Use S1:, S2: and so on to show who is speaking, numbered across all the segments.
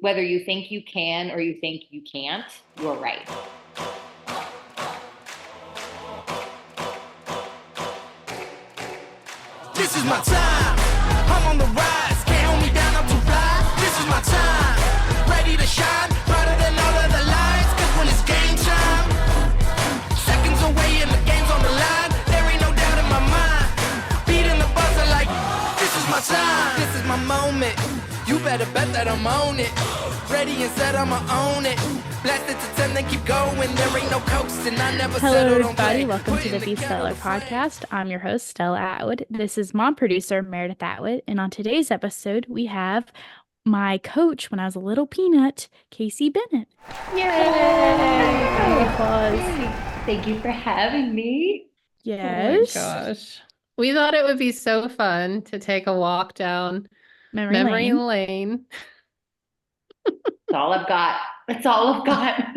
S1: whether you think you can or you think you can't, you're right.
S2: This is my time. I'm on the rise. Can't hold me down, I'm too fly. This is my time. Ready to shine, brighter than all of the lights. Cause when it's game time, seconds away and the game's on the line. There ain't no doubt in my mind. Beating the buzzer like, this is my time. This is my moment. You better bet that I'm on it. Ready and set, I'ma own it. Blast it to 10, then keep going. There ain't no coasting. I never
S3: Hello,
S2: settled on
S3: everybody.
S2: play.
S3: Welcome to
S2: Put
S3: the
S2: in
S3: Be Stellar podcast. I'm your host, Stella Atwood. This is mom producer Meredith Atwood. And on today's episode, we have my coach when I was a little peanut, Casey Bennett.
S1: Yay!
S3: Round of applause.
S1: Thank you for having me.
S3: Yes.
S4: Oh my gosh. We thought it would be so fun to take a walk down
S3: Memory lane.
S4: lane.
S1: That's all I've got. That's all I've got.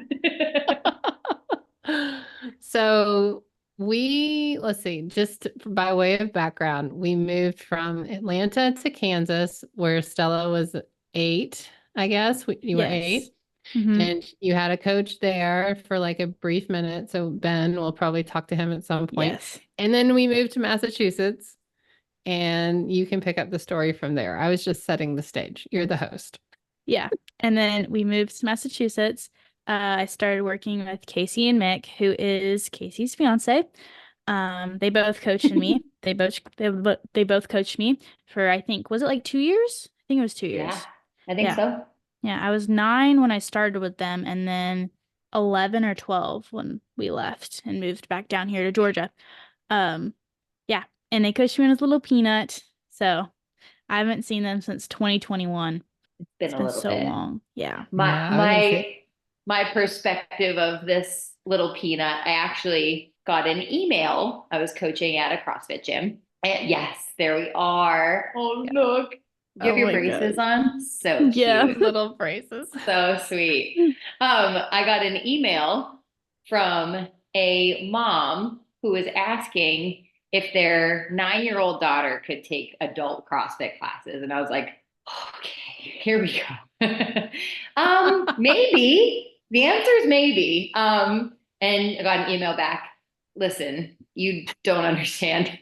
S4: So let's see, just by way of background, we moved from Atlanta to Kansas where Stella was 8, I guess. You were 8.
S3: Mhm.
S4: And you had a coach there for like a brief minute. So Ben, we'll probably talk to him at some point.
S3: Yes.
S4: And then we moved to Massachusetts and you can pick up the story from there. I was just setting the stage. You're the host.
S3: Yeah. And then we moved to Massachusetts. I started working with Casey and Mick, who is Casey's fiance. They both coached me. They both coached me for, I think, was it like 2 years? I think it was 2 years.
S1: Yeah, I think so.
S3: Yeah, I was 9 when I started with them, and then 11 or 12 when we left and moved back down here to Georgia. Yeah, and they coached me when I was a little peanut, so I haven't seen them since 2021.
S1: It's been a little
S3: so
S1: bit
S3: long. Yeah.
S1: My perspective of this little peanut, I actually got an email. I was coaching at a CrossFit gym. And yes, there we are. Oh, look. You have
S3: Oh
S1: your
S3: my
S1: braces
S3: God.
S1: on? So
S3: Yeah.
S1: cute.
S4: Little braces.
S1: So sweet. I got an email from a mom who was asking if their 9-year-old daughter could take adult CrossFit classes. And I was like, okay, here we go. Maybe. The answer is maybe. And I got an email back. Listen, you don't understand.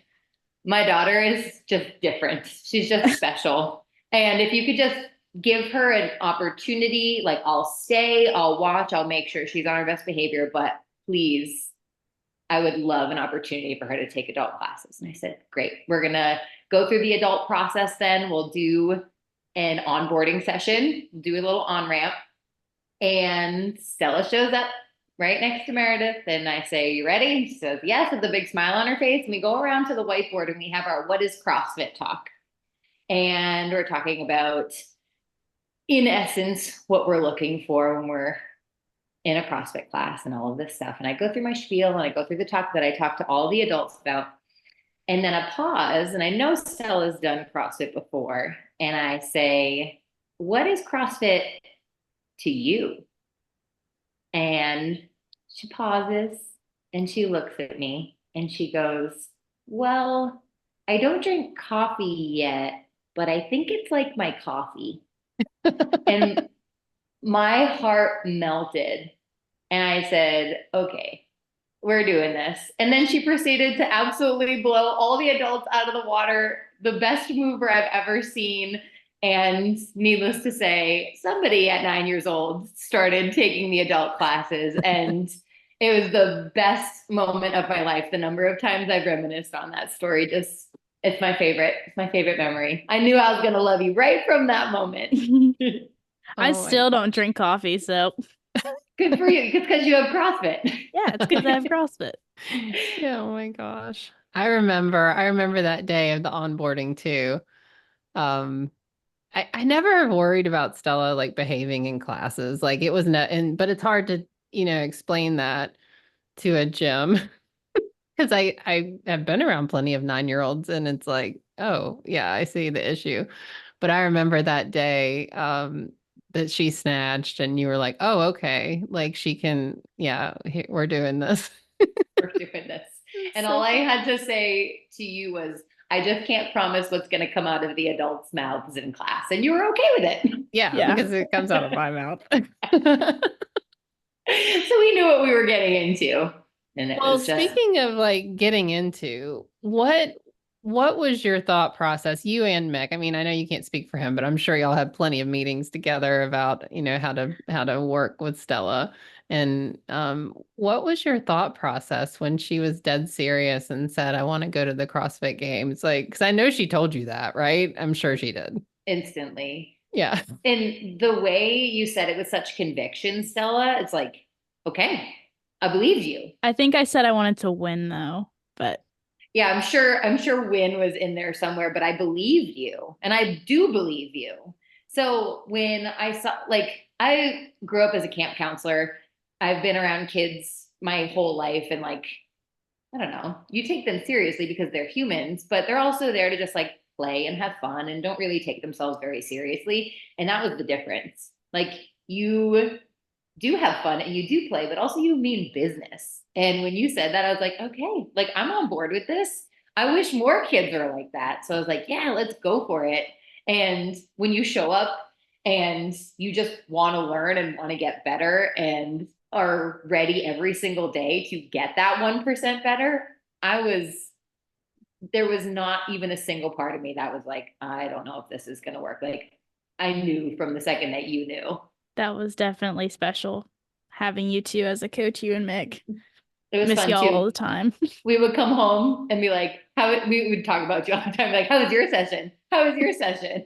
S1: My daughter is just different. She's just special. And if you could just give her an opportunity, like I'll stay, I'll watch, I'll make sure she's on her best behavior, but please, I would love an opportunity for her to take adult classes. And I said, great, we're going to go through the adult process then. We'll do an onboarding session, do a little on-ramp. And Stella shows up right next to Meredith. And I say, you ready? She says, yes, with a big smile on her face. And we go around to the whiteboard and we have our What is CrossFit talk. And we're talking about, in essence, what we're looking for when we're in a CrossFit class and all of this stuff. And I go through my spiel and I go through the talk that I talk to all the adults about. And then I pause, and I know Stella's done CrossFit before. And I say, what is CrossFit to you? And she pauses and she looks at me and she goes, well, I don't drink coffee yet, but I think it's like my coffee. And my heart melted. And I said, okay, we're doing this. And then she proceeded to absolutely blow all the adults out of the water. The best mover I've ever seen. And needless to say, somebody at 9 years old started taking the adult classes. And it was the best moment of my life. The number of times I've reminisced on that story, it's my favorite. It's my favorite memory. I knew I was going to love you right from that moment.
S3: I still don't drink coffee, so.
S1: Good for you. It's because you have CrossFit.
S3: Yeah, it's because I have CrossFit.
S4: Yeah, oh my gosh. I remember that day of the onboarding too. I never worried about Stella like behaving in classes. Like it was but it's hard to, explain that to a gym because I have been around plenty of 9-year-olds and it's like, oh yeah, I see the issue. But I remember that day that she snatched and you were like, oh, okay. Like she can, we're doing this.
S1: We're doing this. And all I had to say to you was, I just can't promise what's going to come out of the adults' mouths in class. And you were okay with it.
S4: Yeah, because it comes out of my mouth.
S1: So we knew what we were getting into. And it
S4: Well,
S1: was just,
S4: speaking of like getting into what was your thought process, you and Mick? I mean, I know you can't speak for him, but I'm sure y'all had plenty of meetings together about, how to work with Stella. And what was your thought process when she was dead serious and said, I want to go to the CrossFit Games? Like, because I know she told you that, right? I'm sure she did.
S1: instantly.
S4: Yeah.
S1: And the way you said it with such conviction, Stella, it's like, okay, I believed you.
S3: I think I said I wanted to win though, but
S1: Yeah, I'm sure win was in there somewhere, but I believed you. And I do believe you. So when I saw, like, I grew up as a camp counselor. I've been around kids my whole life, and like, I don't know, you take them seriously because they're humans, but they're also there to just like play and have fun and don't really take themselves very seriously. And that was the difference. Like, you do have fun and you do play, but also you mean business. And when you said that, I was like, okay, like, I'm on board with this. I wish more kids are like that. So I was like, yeah, let's go for it. And when you show up and you just want to learn and want to get better and are ready every single day to get that 1% better, there was not even a single part of me that was like, I don't know if this is going to work. Like, I knew from the second that you knew.
S3: that was definitely special having you two as a coach, you and Mick.
S1: It was
S3: Miss
S1: fun
S3: y'all all
S1: too.
S3: the time.
S1: We would come home and be like, we would talk about you all the time. Like, how was your session? How was your session?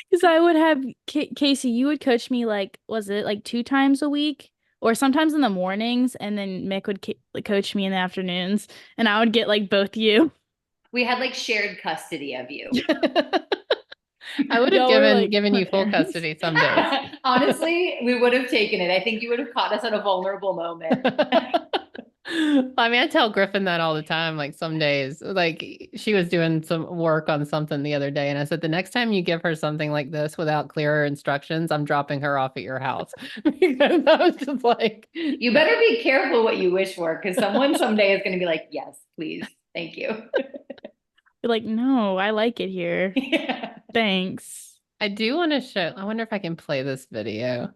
S3: Because I would have Casey, you would coach me like, was it like 2 times a week? Or sometimes in the mornings, and then Mick would coach me in the afternoons, and I would get like both you.
S1: We had like shared custody of you.
S4: I would have
S3: Y'all were, like,
S4: given you full
S3: parents.
S4: custody some days.
S1: Honestly, we would have taken it. I think you would have caught us at a vulnerable moment.
S4: I mean, I tell Griffin that all the time. Like some days, like she was doing some work on something the other day, and I said, the next time you give her something like this without clearer instructions, I'm dropping her off at your house. Because I was just like,
S1: You better be careful what you wish for, because someone someday is going to be like, yes, please. Thank you.
S3: You're like, no, I like it here.
S1: Yeah.
S3: Thanks.
S4: I do want to show. I wonder if I can play this video.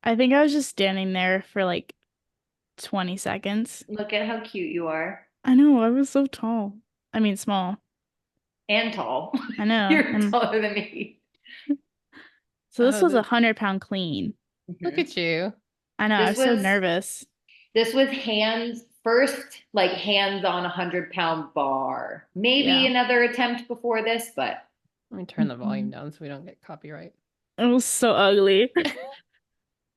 S3: I think I was just standing there for like 20 seconds.
S1: Look at how cute you are.
S3: I know, I was so tall. I mean, small.
S1: And tall.
S3: I know.
S1: You're taller than me.
S3: So this
S4: Oh,
S3: was 100-pound clean.
S4: Look at you.
S3: I know, I
S1: This
S3: was so
S1: was-
S3: nervous.
S1: This was hands like hands on 100-pound bar. Maybe
S3: Yeah.
S1: another attempt before this, but
S4: Let me turn the volume down so we don't get copyright.
S3: It was so ugly.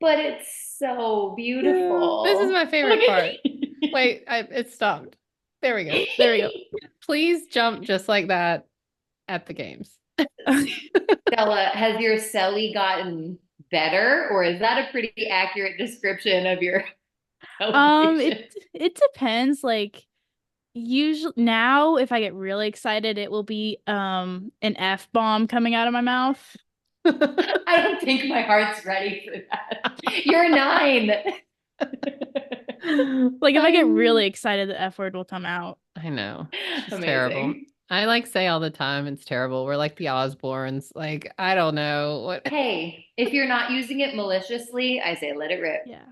S1: it's so beautiful.
S4: This is my favorite
S1: Look at
S4: part.
S1: me.
S4: Wait, it stopped. There we go.
S3: There we go.
S4: Please jump just like that at the games.
S1: Stella, has your celly gotten better, or is that a pretty accurate description of your elevation?
S3: It depends. Like, usually now, if I get really excited, it will be an F-bomb coming out of my mouth.
S1: I don't think my heart's ready for that. You're 9.
S3: Like, if I get really excited, the F word will come out.
S4: I know. It's
S1: Amazing.
S4: terrible. I like say all the time it's terrible. We're like the Osbournes. Like, I don't know what
S1: Hey, if you're not using it maliciously, I say let it rip.
S3: Yeah.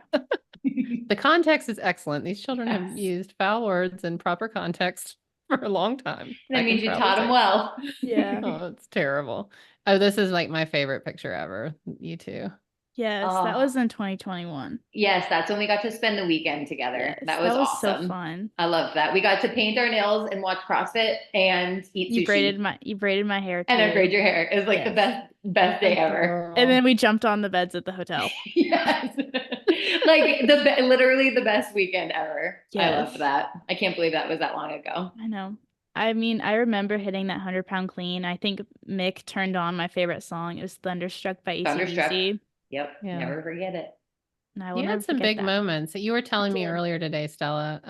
S4: the context is excellent. These children have
S1: Yes.
S4: used foul words in proper context for a long time.
S1: That means you
S4: probably
S1: taught them
S4: say.
S1: well.
S3: Yeah.
S4: Oh, it's terrible. Oh, this is like my favorite picture ever. You two.
S3: Yes, that was in 2021.
S1: Yes, that's when we got to spend the weekend together.
S3: Yes,
S1: that was awesome.
S3: so fun.
S1: I love that. We got to paint our nails and watch CrossFit and eat
S3: You
S1: sushi.
S3: braided my hair too.
S1: And I braid your hair. It was like the best day ever.
S3: And then we jumped on the beds at the hotel.
S1: Yes. Like literally the best weekend ever. I
S3: Yes.
S1: loved that. I can't believe that was that long ago.
S3: I know. I mean, I remember hitting that 100-pound clean. I think Mick turned on my favorite song. It was Thunderstruck by
S1: Thunderstruck.
S3: AC/DC.
S1: Yep.
S4: Yeah.
S1: Never forget it.
S3: And I will
S4: You
S3: never
S4: had some
S3: forget
S4: big
S3: that.
S4: moments. You were telling me
S3: did.
S4: earlier today, Stella,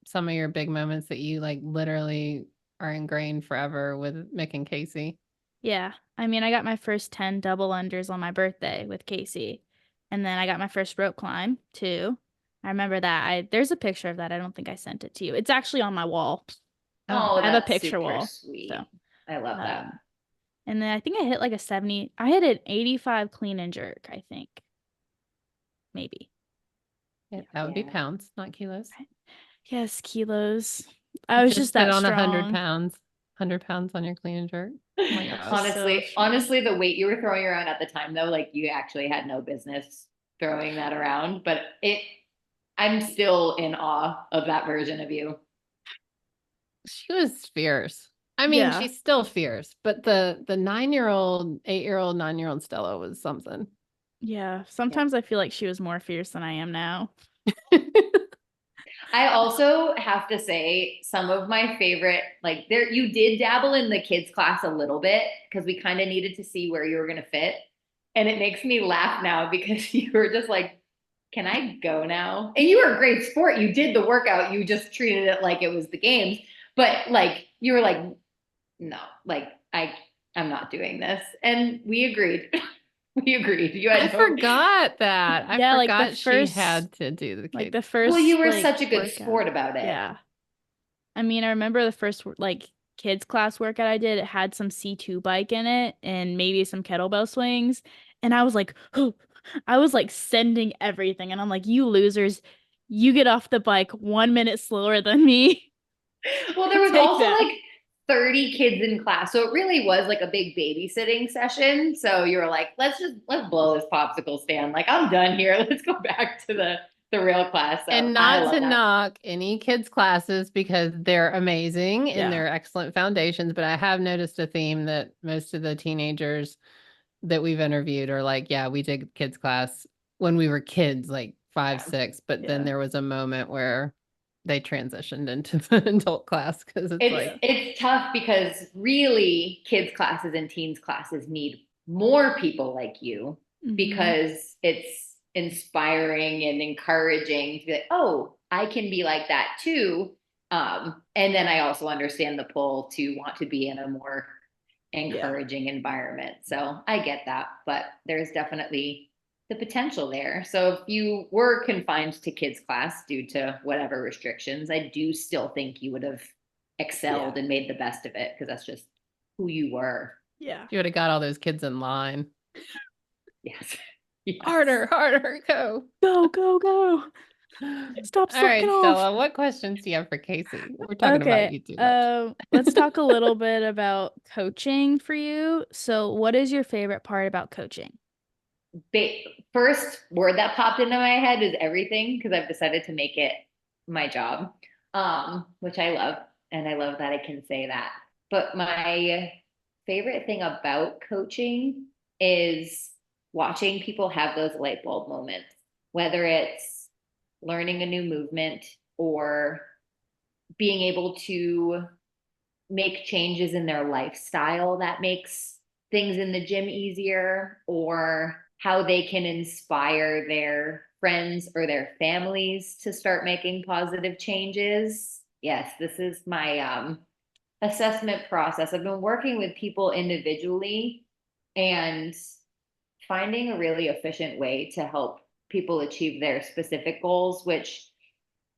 S4: some of your big moments that you like literally are ingrained forever with Mick and Casey.
S3: Yeah. I mean, I got my first 10 double unders on my birthday with Casey. And then I got my first rope climb too. I remember that. There's a picture of that. I don't think I sent it to you. It's actually on my wall.
S1: Oh,
S3: I have a
S1: that's
S3: picture
S1: super
S3: wall.
S1: sweet.
S3: So,
S1: I love that.
S3: and then I think I hit like a 70. I hit an 85 clean and jerk, I think. Maybe.
S4: Yeah, that would be
S1: Yeah.
S4: pounds, not kilos.
S3: Yes, kilos. I was just
S4: put
S3: that
S4: on
S3: strong.
S4: 100 pounds on your clean and jerk. Oh my gosh.
S1: Honestly,
S3: so strong.
S1: honestly, the weight you were throwing around at the time though, like you actually had no business throwing that around, but I'm still in awe of that version of you.
S4: She was fierce. I mean,
S3: Yeah.
S4: she's still fierce, but the 9-year-old, 8-year-old, 9-year-old Stella was something.
S3: Yeah. Sometimes I feel like she was more fierce than I am now.
S1: I also have to say some of my favorite, like there, you did dabble in the kids class a little bit because we kind of needed to see where you were going to fit. And it makes me laugh now because you were just like, can I go now? And you were a great sport. You did the workout. You just treated it like it was the games. But like, you were like, no, like I'm not doing this. And we agreed. We agreed. You
S4: I
S1: had no,
S4: forgot that. I
S3: Yeah, like the
S4: forgot she
S3: first-
S4: had to do the
S3: Like
S4: cake.
S3: the first
S1: well, you were
S3: like,
S1: such a good
S3: workout.
S1: sport about it.
S3: Yeah. I mean, I remember the first like kids class workout I did, it had some C2 bike in it and maybe some kettlebell swings. And I was like, I was like sending everything. And I'm like, you losers, you get off the bike 1 minute slower than me.
S1: Well, there was
S3: Take
S1: also
S3: that.
S1: like 30 kids in class. So it really was like a big babysitting session. So you were like, let's blow this popsicle stand. Like, I'm done here. Let's go back to the real class. So
S4: And
S1: I
S4: not
S1: love
S4: to
S1: that.
S4: knock any kids' classes because they're amazing and
S3: Yeah.
S4: they're excellent foundations, but I have noticed a theme that most of the teenagers that we've interviewed are like, yeah, we did kids' class when we were kids, like 5,
S1: Yeah.
S4: 6, but then
S3: Yeah.
S4: there was a moment where they transitioned into the adult class because it's like,
S1: It's tough because really kids classes and teens classes need more people like you
S3: Mhm.
S1: because it's inspiring and encouraging to be like, oh, I can be like that too. And then I also understand the pull to want to be in a more encouraging environment. So I get that, but there's definitely the potential there. So if you were confined to kids class due to whatever restrictions, I do still think you would have excelled and made the best of it because that's just who you were.
S3: Yeah.
S4: you would have got all those kids in line.
S1: Yes. Yes.
S4: Harder, go.
S3: Go, go, go. Stop
S4: All right,
S3: slacking off.
S4: Stella, what questions do you have for Casey? We're talking about you too much.
S3: Let's talk a little bit about coaching for you. So, what is your favorite part about coaching?
S1: First word that popped into my head is everything because I've decided to make it my job, which I love. And I love that I can say that. But my favorite thing about coaching is watching people have those light bulb moments, whether it's learning a new movement or being able to make changes in their lifestyle that makes things in the gym easier, or how they can inspire their friends or their families to start making positive changes. Yes, this is my assessment process. I've been working with people individually and finding a really efficient way to help people achieve their specific goals, which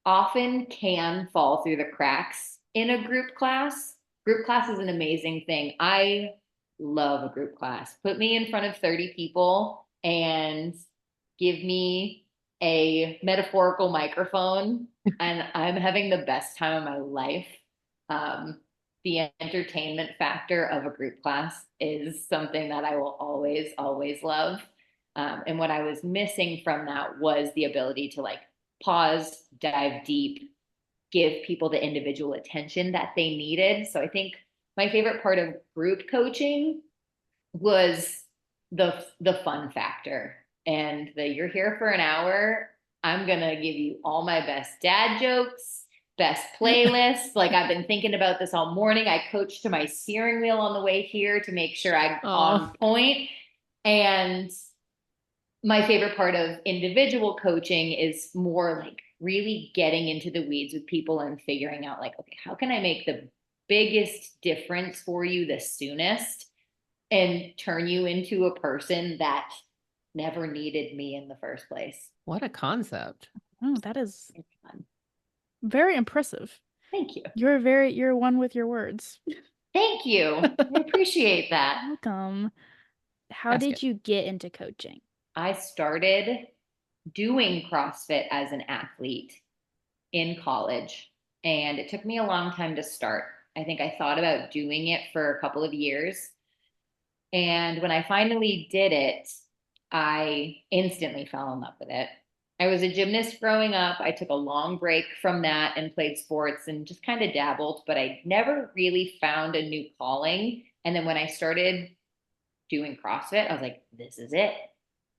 S1: often can fall through the cracks in a group class. Group class is an amazing thing. I love a group class. Put me in front of 30 people and give me a metaphorical microphone, and I'm having the best time of my life. The entertainment factor of a group class is something that I will always, always love. And what I was missing from that was the ability to like pause, dive deep, give people the individual attention that they needed. So I think my favorite part of group coaching was the fun factor and the you're here for an hour. I'm gonna give you all my best dad jokes, best playlists. Like I've been thinking about this all morning. I coached to my steering wheel on the way here to make sure I'm on point. And my favorite part of individual coaching is more like really getting into the weeds with people and figuring out like, okay, how can I make the biggest difference for you the soonest and turn you into a person that never needed me in the first place.
S4: What a concept.
S3: Oh, that is
S1: It's fun.
S3: very impressive.
S1: Thank you.
S3: You're one with your words.
S1: Thank you. I appreciate that.
S3: Welcome. How
S4: That's
S3: did
S4: good.
S3: you get into coaching?
S1: I started doing CrossFit as an athlete in college, and it took me a long time to start. I think I thought about doing it for a couple of years. And when I finally did it, I instantly fell in love with it. I was a gymnast growing up. I took a long break from that and played sports and just kind of dabbled, but I never really found a new calling. And then when I started doing CrossFit, I was like, this is it.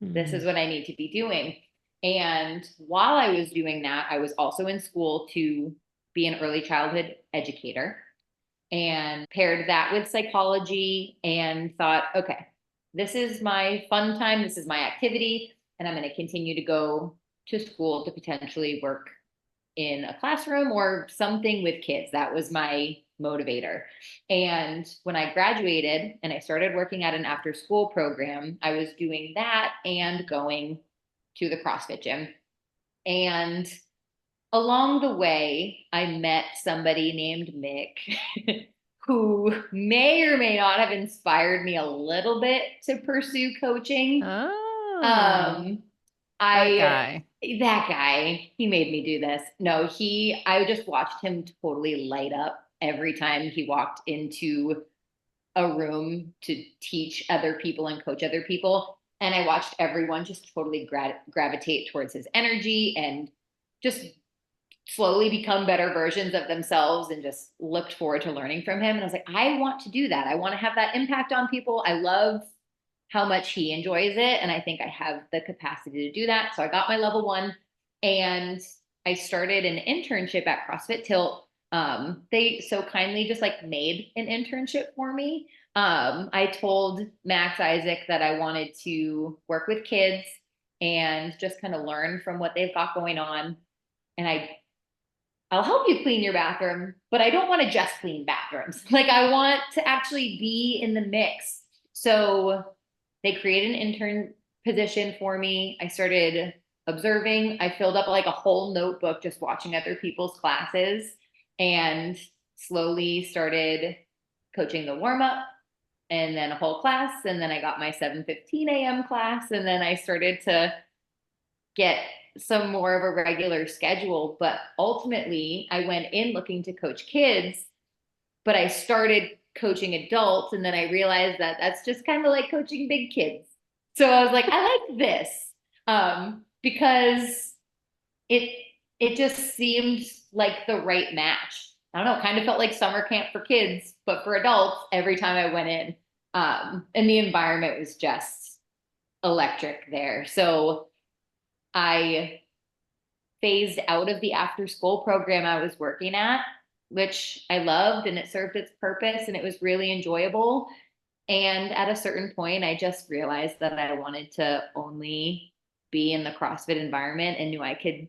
S1: This is what I need to be doing. And while I was doing that, I was also in school to be an early childhood educator and paired that with psychology and thought, okay, this is my fun time. This is my activity. And I'm going to continue to go to school to potentially work in a classroom or something with kids. That was my motivator. And when I graduated and I started working at an after school program, I was doing that and going to the CrossFit gym. And along the way, I met somebody named Mick who may or may not have inspired me a little bit to pursue coaching.
S4: Oh,
S1: That guy, he made me do this. No, I just watched him totally light up every time he walked into a room to teach other people and coach other people. And I watched everyone just totally gravitate towards his energy and just slowly become better versions of themselves, and just looked forward to learning from him. And I was like, I want to do that. I want to have that impact on people. I love how much he enjoys it. And I think I have the capacity to do that. So I got my level 1 and I started an internship at CrossFit Tilt. They so kindly just like made an internship for me. I told Max Isaac that I wanted to work with kids and just kind of learn from what they've got going on. And I'll help you clean your bathroom, but I don't want to just clean bathrooms. Like, I want to actually be in the mix. So they created an intern position for me. I started observing. I filled up like a whole notebook just watching other people's classes, and slowly started coaching the warm up and then a whole class. And then I got my 7:15 a.m. class. And then I started to get some more of a regular schedule. But ultimately, I went in looking to coach kids, but I started coaching adults. And then I realized that that's just kind of like coaching big kids. So I was like, I like this because it just seemed like the right match. I don't know, it kind of felt like summer camp for kids, but for adults every time I went in. And the environment was just electric there. So I phased out of the after school program I was working at, which I loved, and it served its purpose and it was really enjoyable. And at a certain point, I just realized that I wanted to only be in the CrossFit environment and knew I could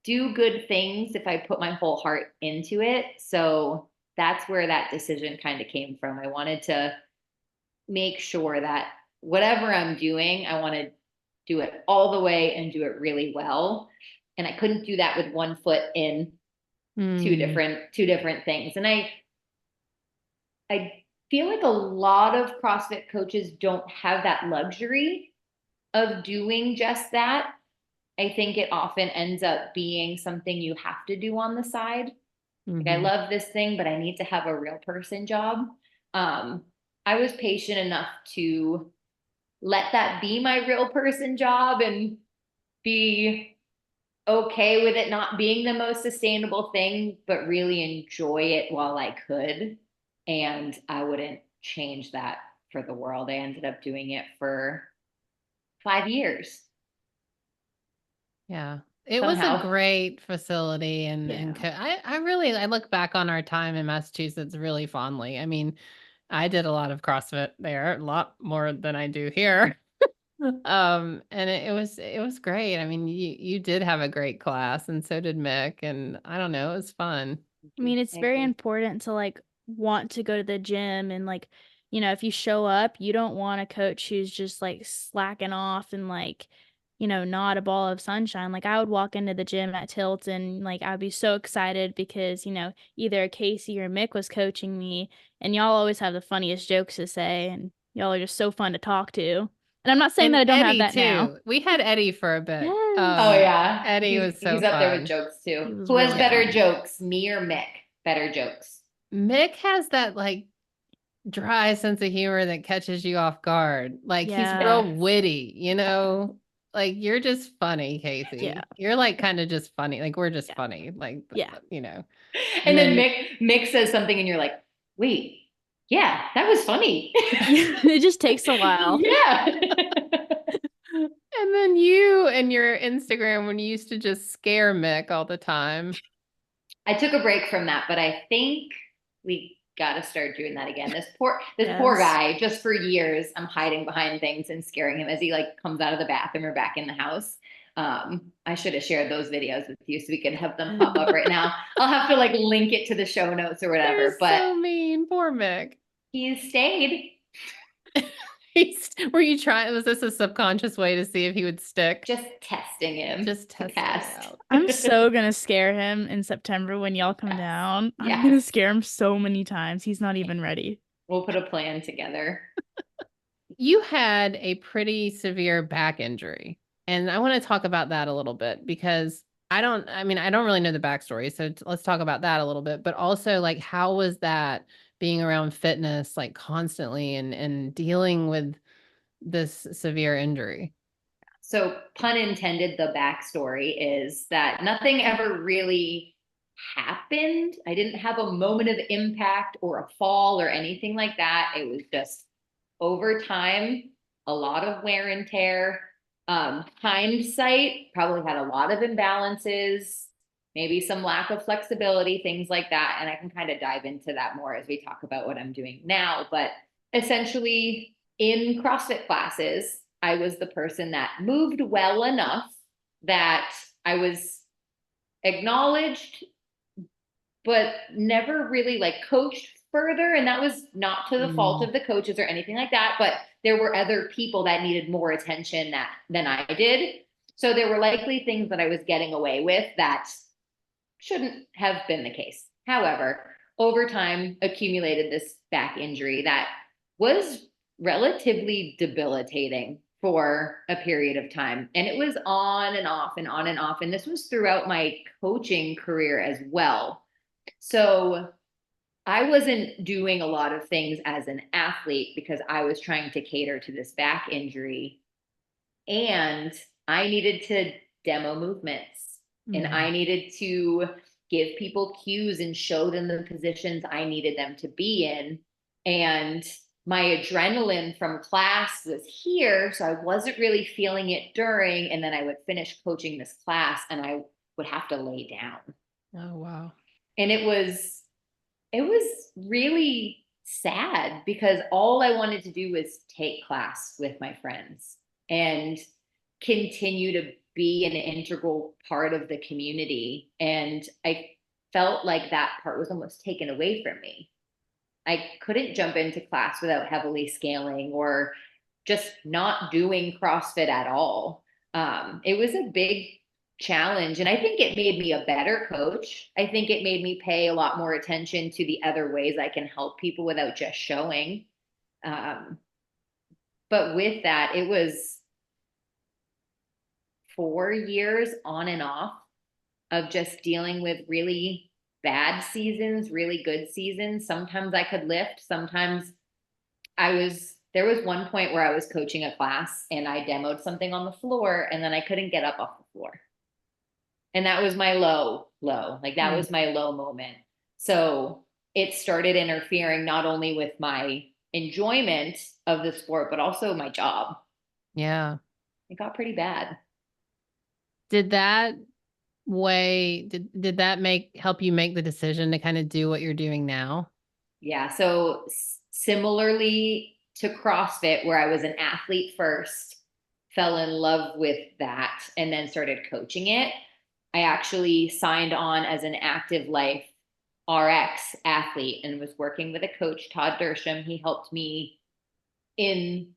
S1: do good things if I put my whole heart into it. So that's where that decision kind of came from. I wanted to make sure that whatever I'm doing, I want to do it all the way and do it really well. And I couldn't do that with one foot in two different things. And I feel like a lot of CrossFit coaches don't have that luxury of doing just that. I think it often ends up being something you have to do on the side. Like, I love this thing, but I need to have a real person job. I was patient enough to let that be my real person job and be okay with it not being the most sustainable thing, but really enjoy it while I could. And I wouldn't change that for the world. I ended up doing it for 5 years.
S4: Yeah. It was a great facility, and I look back on our time in Massachusetts really fondly. I mean, I did a lot of CrossFit there, a lot more than I do here. And it was great. I mean, you did have a great class, and so did Mick, and I don't know, it was fun.
S3: I mean, it's very important to like want to go to the gym, and like, you know, if you show up, you don't want a coach who's just like slacking off and like not a ball of sunshine. Like I would walk into the gym at Tilt and like I would be so excited because, either Casey or Mick was coaching me, and y'all always have the funniest jokes to say, and y'all are just so fun to talk to. And I'm not saying that I
S4: And
S3: don't have
S4: Eddie
S3: that now.
S4: too. We had Eddie for a bit.
S3: Yes.
S1: Oh yeah.
S4: Eddie was so
S1: He's up there with
S4: fun.
S1: jokes
S3: He
S1: too.
S3: was
S1: Who has
S3: really
S1: better
S3: funny.
S1: jokes, me or Mick? Better jokes.
S4: Mick has that like dry sense of humor that catches you off guard. Like he's
S3: Yeah.
S4: real witty, like you're just funny, Casey.
S3: Yeah.
S4: You're like kind of just funny. Like we're just
S3: Yeah.
S4: funny. Like,
S3: Yeah.
S1: And then Mick says something and you're like, wait, yeah, that was funny.
S3: It just takes a while.
S1: Yeah.
S4: And then you and your Instagram when you used to just scare Mick all the time.
S1: I took a break from that, but I think we got to start doing that again. This poor guy, just for years, I'm hiding behind things and scaring him as he like comes out of the bathroom or back in the house. I should have shared those videos with you so we could have them pop up right now. I'll have to like link it to the show notes or whatever.
S4: They're
S1: but
S4: so mean, poor Mick.
S1: He stayed.
S4: Were you trying? Was this a subconscious way to see if he would stick?
S1: Just testing him.
S4: Just testing it out.
S3: I'm so gonna scare him in September when y'all come down. I'm gonna scare him so many times. He's not even ready.
S1: We'll put a plan together.
S4: You had a pretty severe back injury, and I want to talk about that a little bit because I don't really know the backstory. So let's talk about that a little bit, but also like, how was that being around fitness, like constantly and dealing with this severe injury?
S1: So pun intended, the backstory is that nothing ever really happened. I didn't have a moment of impact or a fall or anything like that. It was just over time, a lot of wear and tear. Hindsight, probably had a lot of imbalances, maybe some lack of flexibility, things like that. And I can kind of dive into that more as we talk about what I'm doing now. But essentially, in CrossFit classes, I was the person that moved well enough that I was acknowledged, but never really like coached further. And that was not to the fault of the coaches or anything like that, but there were other people that needed more attention than I did. So there were likely things that I was getting away with that shouldn't have been the case. However, over time, accumulated this back injury that was relatively debilitating for a period of time. And it was on and off and on and off. And this was throughout my coaching career as well. So I wasn't doing a lot of things as an athlete because I was trying to cater to this back injury. And I needed to demo movements and I needed to give people cues and show them the positions I needed them to be in. And my adrenaline from class was here. So I wasn't really feeling it during, and then I would finish coaching this class and I would have to lay down.
S4: Oh, wow.
S1: And it was really sad because all I wanted to do was take class with my friends and continue to be an integral part of the community. And I felt like that part was almost taken away from me. I couldn't jump into class without heavily scaling or just not doing CrossFit at all. It was a big challenge. And I think it made me a better coach. I think it made me pay a lot more attention to the other ways I can help people without just showing. But with that, it was 4 years on and off of just dealing with really bad seasons, really good seasons. Sometimes I could lift. Sometimes there was one point where I was coaching a class and I demoed something on the floor and then I couldn't get up off the floor. And that was my low, like that was my low moment. So it started interfering not only with my enjoyment of the sport, but also my job.
S4: Yeah.
S1: It got pretty bad.
S4: Did that help you make the decision to kind of do what you're doing now?
S1: Yeah. So similarly to CrossFit, where I was an athlete first, fell in love with that and then started coaching it. I actually signed on as an active life RX athlete and was working with a coach, Todd Dersham. He helped me in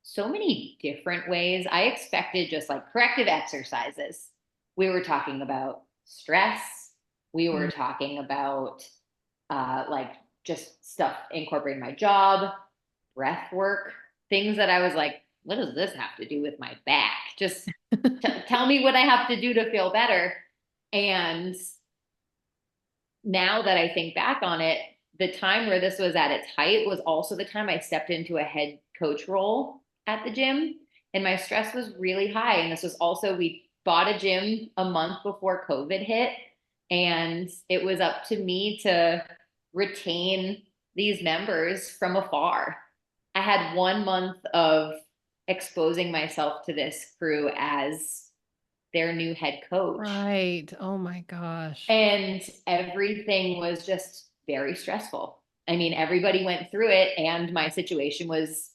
S1: so many different ways. I expected just like corrective exercises. We were talking about stress. We were talking about like just stuff incorporating my job, breath work, things that I was like, what does this have to do with my back? Just tell me what I have to do to feel better. And now that I think back on it, the time where this was at its height was also the time I stepped into a head coach role at the gym. And my stress was really high. And this was also, we bought a gym a month before COVID hit. And it was up to me to retain these members from afar. I had 1 month of exposing myself to this crew as their new head coach.
S4: Right. Oh my gosh.
S1: And everything was just very stressful. I mean, everybody went through it, and my situation was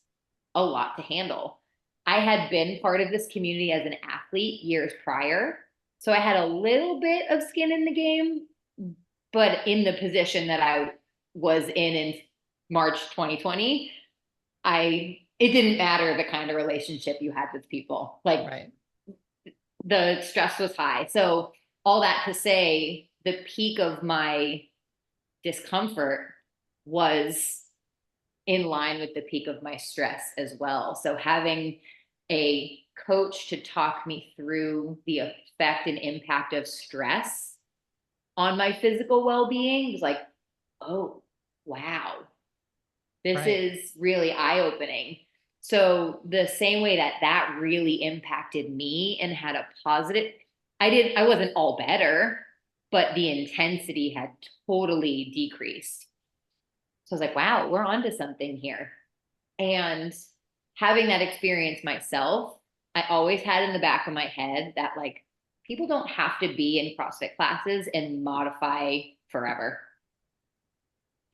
S1: a lot to handle. I had been part of this community as an athlete years prior, so I had a little bit of skin in the game, but in the position that I was in March 2020, it didn't matter the kind of relationship you had with people. Like,
S4: Right.
S1: the stress was high. So all that to say, the peak of my discomfort was in line with the peak of my stress as well. So having a coach to talk me through the effect and impact of stress on my physical well-being was like, oh, wow, this
S4: Right.
S1: is really eye-opening. So the same way that really impacted me and had a positive, I wasn't all better, but the intensity had totally decreased. So I was like, wow, we're onto something here. And having that experience myself, I always had in the back of my head that like, people don't have to be in CrossFit classes and modify forever.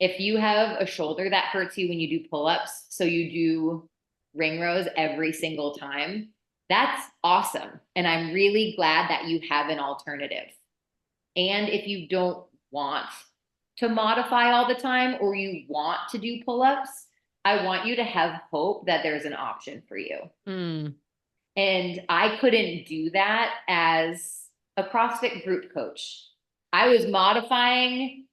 S1: If you have a shoulder that hurts you when you do pull-ups, so you do ring rows every single time, that's awesome. And I'm really glad that you have an alternative. And if you don't want to modify all the time, or you want to do pull-ups, I want you to have hope that there's an option for you. And I couldn't do that as a CrossFit group coach. I was modifying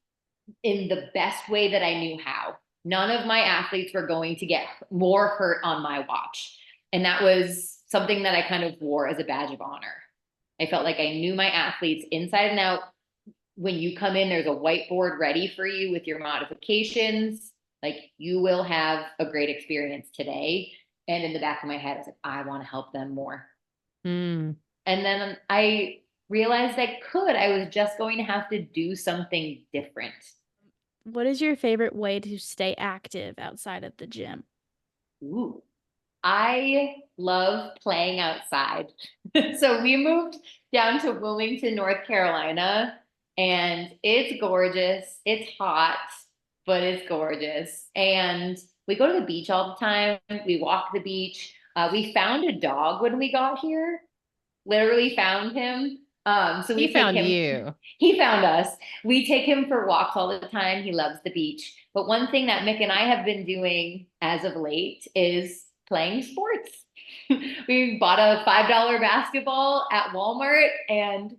S1: in the best way that I knew how. None of my athletes were going to get more hurt on my watch. And that was something that I kind of wore as a badge of honor. I felt like I knew my athletes inside and out. When you come in, there's a whiteboard ready for you with your modifications. Like, you will have a great experience today. And in the back of my head, I was like, I want to help them more. And then I realized I was just going to have to do something different.
S3: What is your favorite way to stay active outside of the gym?
S1: Ooh, I love playing outside. So we moved down to Wilmington, North Carolina, and it's gorgeous. It's hot, but it's gorgeous. And we go to the beach all the time. We walk the beach. We found a dog when we got here. Literally found him. So we
S4: He found
S1: take him.
S4: you.
S1: He found us. We take him for walks all the time. He loves the beach. But one thing that Mick and I have been doing as of late is playing sports. We bought a $5 basketball at Walmart, and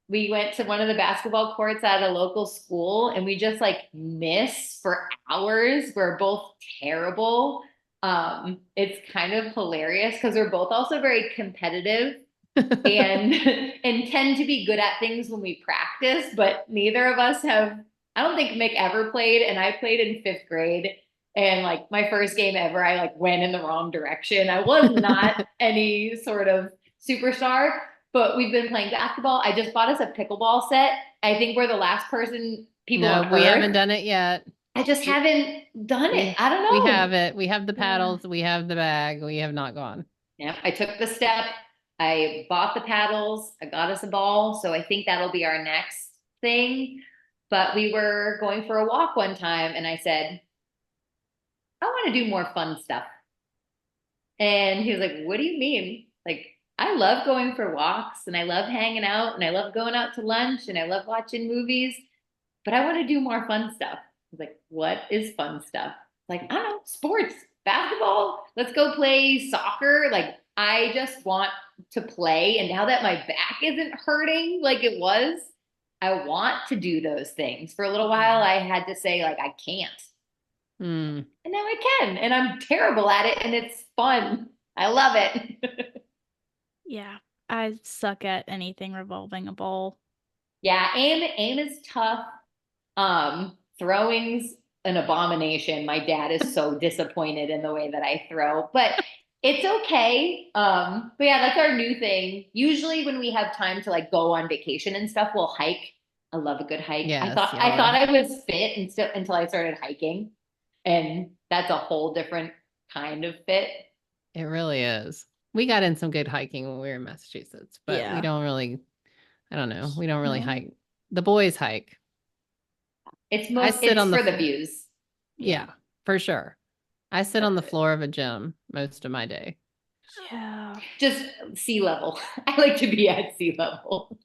S1: we went to one of the basketball courts at a local school, and we just like miss for hours. We're both terrible. It's kind of hilarious because we're both also very competitive and tend to be good at things when we practice, but neither of us have. I don't think Mick ever played, and I played in 5th grade. And like my first game ever, I like went in the wrong direction. I was not any sort of superstar, but we've been playing basketball. I just bought us a pickleball set. I think we're the last person people
S4: No,
S1: on
S4: we
S1: Earth.
S4: haven't done it yet.
S1: I just haven't done it. I don't know.
S4: We have it. We have the paddles. We have the bag. We have not gone.
S1: Yeah, I took the step. I bought the paddles. I got us a ball. So I think that'll be our next thing. But we were going for a walk one time, and I said, I want to do more fun stuff. And he was like, what do you mean? Like, I love going for walks, and I love hanging out, and I love going out to lunch, and I love watching movies, but I want to do more fun stuff. I was like, what is fun stuff? Like, I don't know, sports. basketball, let's go play soccer. Like, I just want to play. And now that my back isn't hurting like it was, I want to do those things. For a little while, I had to say, like, I can't.
S4: Mm.
S1: And now I can. And I'm terrible at it. And it's fun. I love it.
S3: Yeah. I suck at anything revolving a ball.
S1: Yeah, aim is tough. Throwing's an abomination. My dad is so disappointed in the way that I throw, but it's okay. But yeah, that's our new thing. Usually when we have time to like go on vacation and stuff, we'll hike. I love a good hike.
S4: Yes,
S1: I thought I was fit until I started hiking, and that's a whole different kind of fit.
S4: It really is. We got in some good hiking when we were in Massachusetts, but
S3: Yeah.
S4: we don't really, I don't know, we don't really
S3: No.
S4: hike. The boys hike.
S1: It's
S4: sit on the
S1: for the
S4: floor.
S1: views.
S4: Yeah, for sure. I sit on the floor of a gym most of my day.
S3: Yeah.
S1: Just sea level. I like to be at sea level.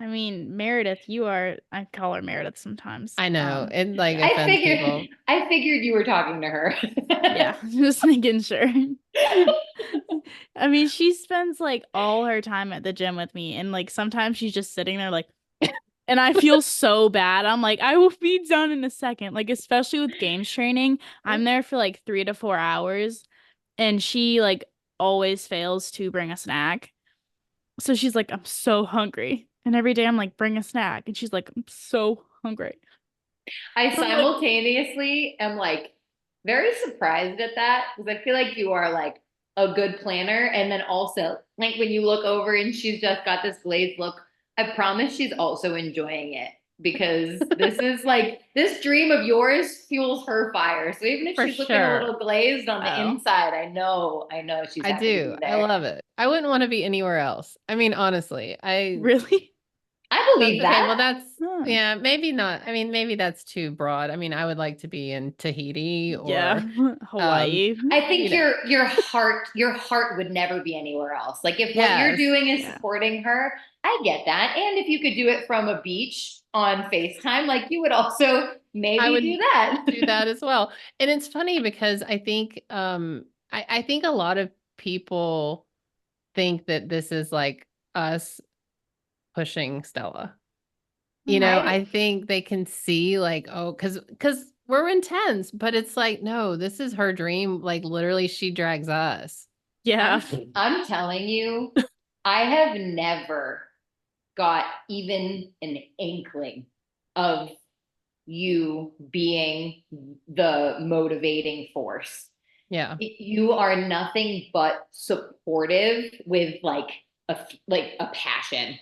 S3: I mean, Meredith, I call her Meredith sometimes.
S4: I know. It like
S3: yeah.
S4: offends people.
S1: I figured you were talking to her.
S3: Yeah, just making sure. I mean, she spends like all her time at the gym with me, and like sometimes she's just sitting there like, and I feel so bad. I'm like, I will be done in a second. Like, especially with games training, I'm there for like 3 to 4 hours, and she like always fails to bring a snack. So she's like, I'm so hungry. And every day I'm like, bring a snack. And she's like, I'm so hungry.
S1: I simultaneously am like very surprised at that, because I feel like you are like a good planner. And then also, like, when you look over and she's just got this glazed look, I promise she's also enjoying it, because this is like, this dream of yours fuels her fire. So even if
S4: For
S1: she's looking a
S4: sure.
S1: little glazed on the
S3: Oh.
S1: inside, I know she's
S4: I
S1: happy to
S4: do.
S1: be
S4: I
S1: there.
S4: love it. I wouldn't want to be anywhere else. I mean, honestly,
S3: Really?
S1: I believe
S4: okay,
S1: that.
S4: well, that's,
S3: Huh.
S4: yeah, maybe not. I mean, maybe that's too broad. I mean, I would like to be in Tahiti or,
S3: Yeah, Hawaii.
S1: I think
S4: you know.
S1: your heart would never be anywhere else. Like, if what you're
S4: Yes.
S1: doing is
S3: Yeah.
S1: supporting her, I get that. And if you could do it from a beach on FaceTime, like, you would also maybe
S4: would
S1: do that.
S4: do that as well. And it's funny because I think, I think a lot of people think that this is like us pushing Stella. You know, I think they can see like, oh, because we're intense, but it's like, no, this is her dream. Like, literally, she drags us.
S3: Yeah.
S1: I'm telling you, I have never got even an inkling of you being the motivating force.
S4: Yeah.
S1: You are nothing but supportive with like a passion.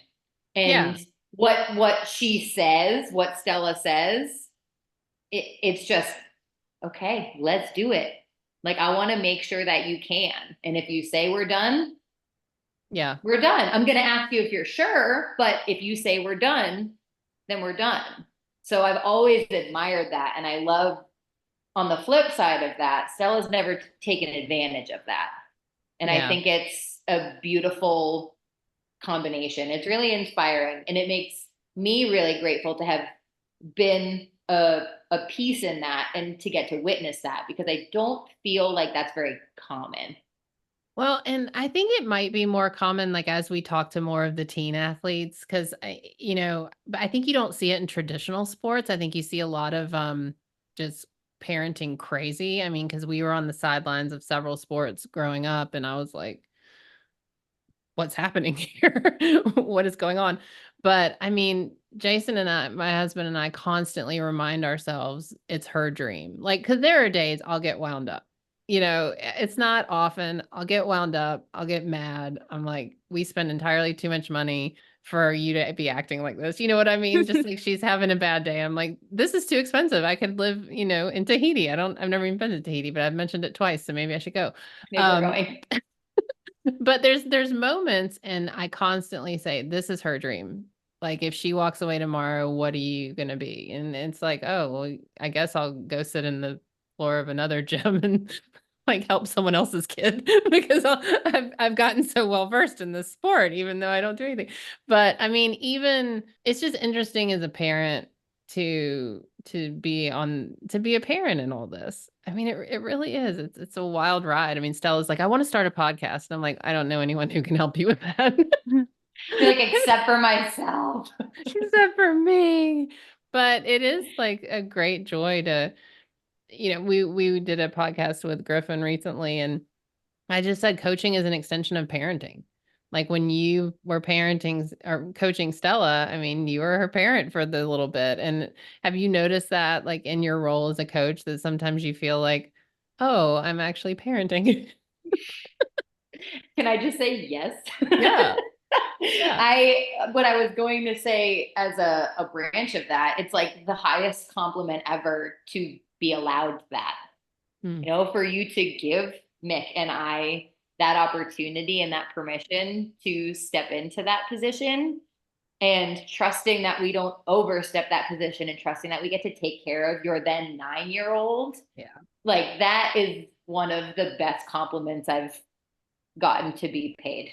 S1: And what she says, what Stella says, it's just, okay, let's do it. Like, I want to make sure that you can. And if you say we're done,
S4: Yeah.
S1: we're done. I'm going to ask you if you're sure, but if you say we're done, then we're done. So I've always admired that. And I love, on the flip side of that, Stella's never taken advantage of that. And I think it's a beautiful combination. It's really inspiring, and it makes me really grateful to have been a piece in that and to get to witness that, because I don't feel like that's very common.
S4: Well, and I think it might be more common, like as we talk to more of the teen athletes, because but I think you don't see it in traditional sports. I think you see a lot of just parenting crazy. I mean, because we were on the sidelines of several sports growing up, and I was like, what's happening here? What is going on? But I mean, Jason and I, my husband and I, constantly remind ourselves it's her dream. Like, because there are days I'll get wound up. It's not often. I'll get wound up. I'll get mad. I'm like, we spend entirely too much money for you to be acting like this. You know what I mean? Just like she's having a bad day. I'm like, this is too expensive. I could live, in Tahiti. I've never even been to Tahiti, but I've mentioned it twice. So maybe I should go.
S1: Maybe we're going.
S4: But there's moments, and I constantly say, this is her dream. Like, if she walks away tomorrow, what are you going to be? And it's like, oh, well, I guess I'll go sit in the floor of another gym and like help someone else's kid because I've gotten so well versed in this sport, even though I don't do anything. But I mean, even it's just interesting as a parent to be a parent in all this. I mean, it really is. It's a wild ride. I mean, Stella's like, I want to start a podcast. And I'm like, I don't know anyone who can help you with that.
S1: Like, except for myself.
S4: Except for me. But it is like a great joy to, we did a podcast with Griffin recently, and I just said coaching is an extension of parenting. Like when you were parenting or coaching Stella, I mean, you were her parent for the little bit. And have you noticed that, like in your role as a coach, that sometimes you feel like, oh, I'm actually parenting?
S1: Can I just say yes?
S4: Yeah. Yeah.
S1: What I was going to say as a branch of that, it's like the highest compliment ever to be allowed that, for you to give Mick and I that opportunity and that permission to step into that position, and trusting that we don't overstep that position, and trusting that we get to take care of your then 9-year-old.
S4: Yeah.
S1: Like that is one of the best compliments I've gotten to be paid.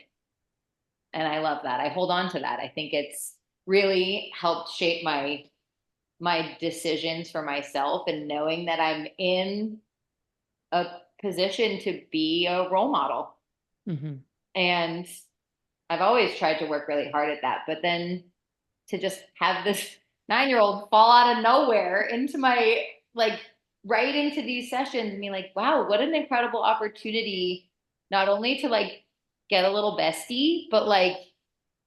S1: And I love that. I hold on to that. I think it's really helped shape my decisions for myself, and knowing that I'm in a position to be a role model.
S4: Mm-hmm.
S1: And I've always tried to work really hard at that. But then to just have this 9-year-old fall out of nowhere into my, like, right into these sessions, and be like, wow, what an incredible opportunity, not only to like get a little bestie, but like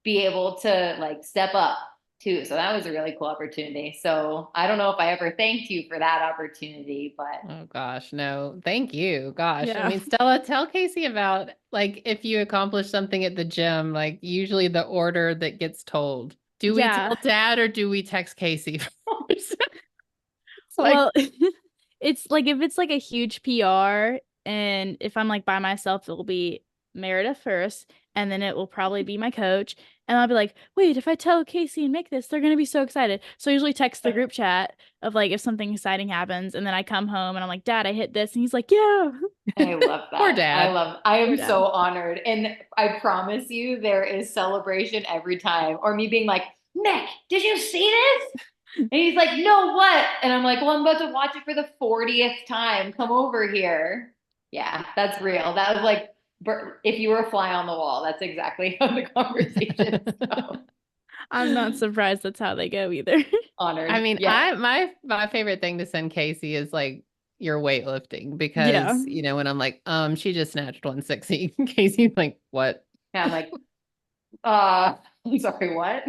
S1: be able to like step up too. So that was a really cool opportunity. So I don't know if I ever thanked you for that opportunity, but
S4: oh gosh, no, thank you. Gosh.
S3: Yeah.
S4: I mean, Stella, tell Casey about, like, if you accomplish something at the gym, like usually the order that gets told. Do we tell Dad or do we text Casey first?
S3: Well, it's like if it's like a huge PR, and if I'm like by myself, it'll be Meredith first, and then it will probably be my coach, and I'll be like, wait, if I tell Casey and make this, they're gonna be so excited. So I usually text the group chat of like if something exciting happens, and then I come home and I'm like, Dad, I hit this, and he's like, yeah.
S1: I love that.
S4: Poor Dad.
S1: I am so honored. And I promise you there is celebration every time. Or me being like, Nick, did you see this? And he's like, no, what? And I'm like, well, I'm about to watch it for the 40th time. Come over here. Yeah, that's real. That was like, if you were a fly on the wall, that's exactly how the conversation goes.
S3: I'm not surprised that's how they go either.
S1: Honored.
S4: I mean,
S1: yeah.
S4: my favorite thing to send Casey is like your weightlifting, because when I'm like, she just snatched 160. Casey's like, what?
S1: Yeah, I'm like, I'm sorry, what?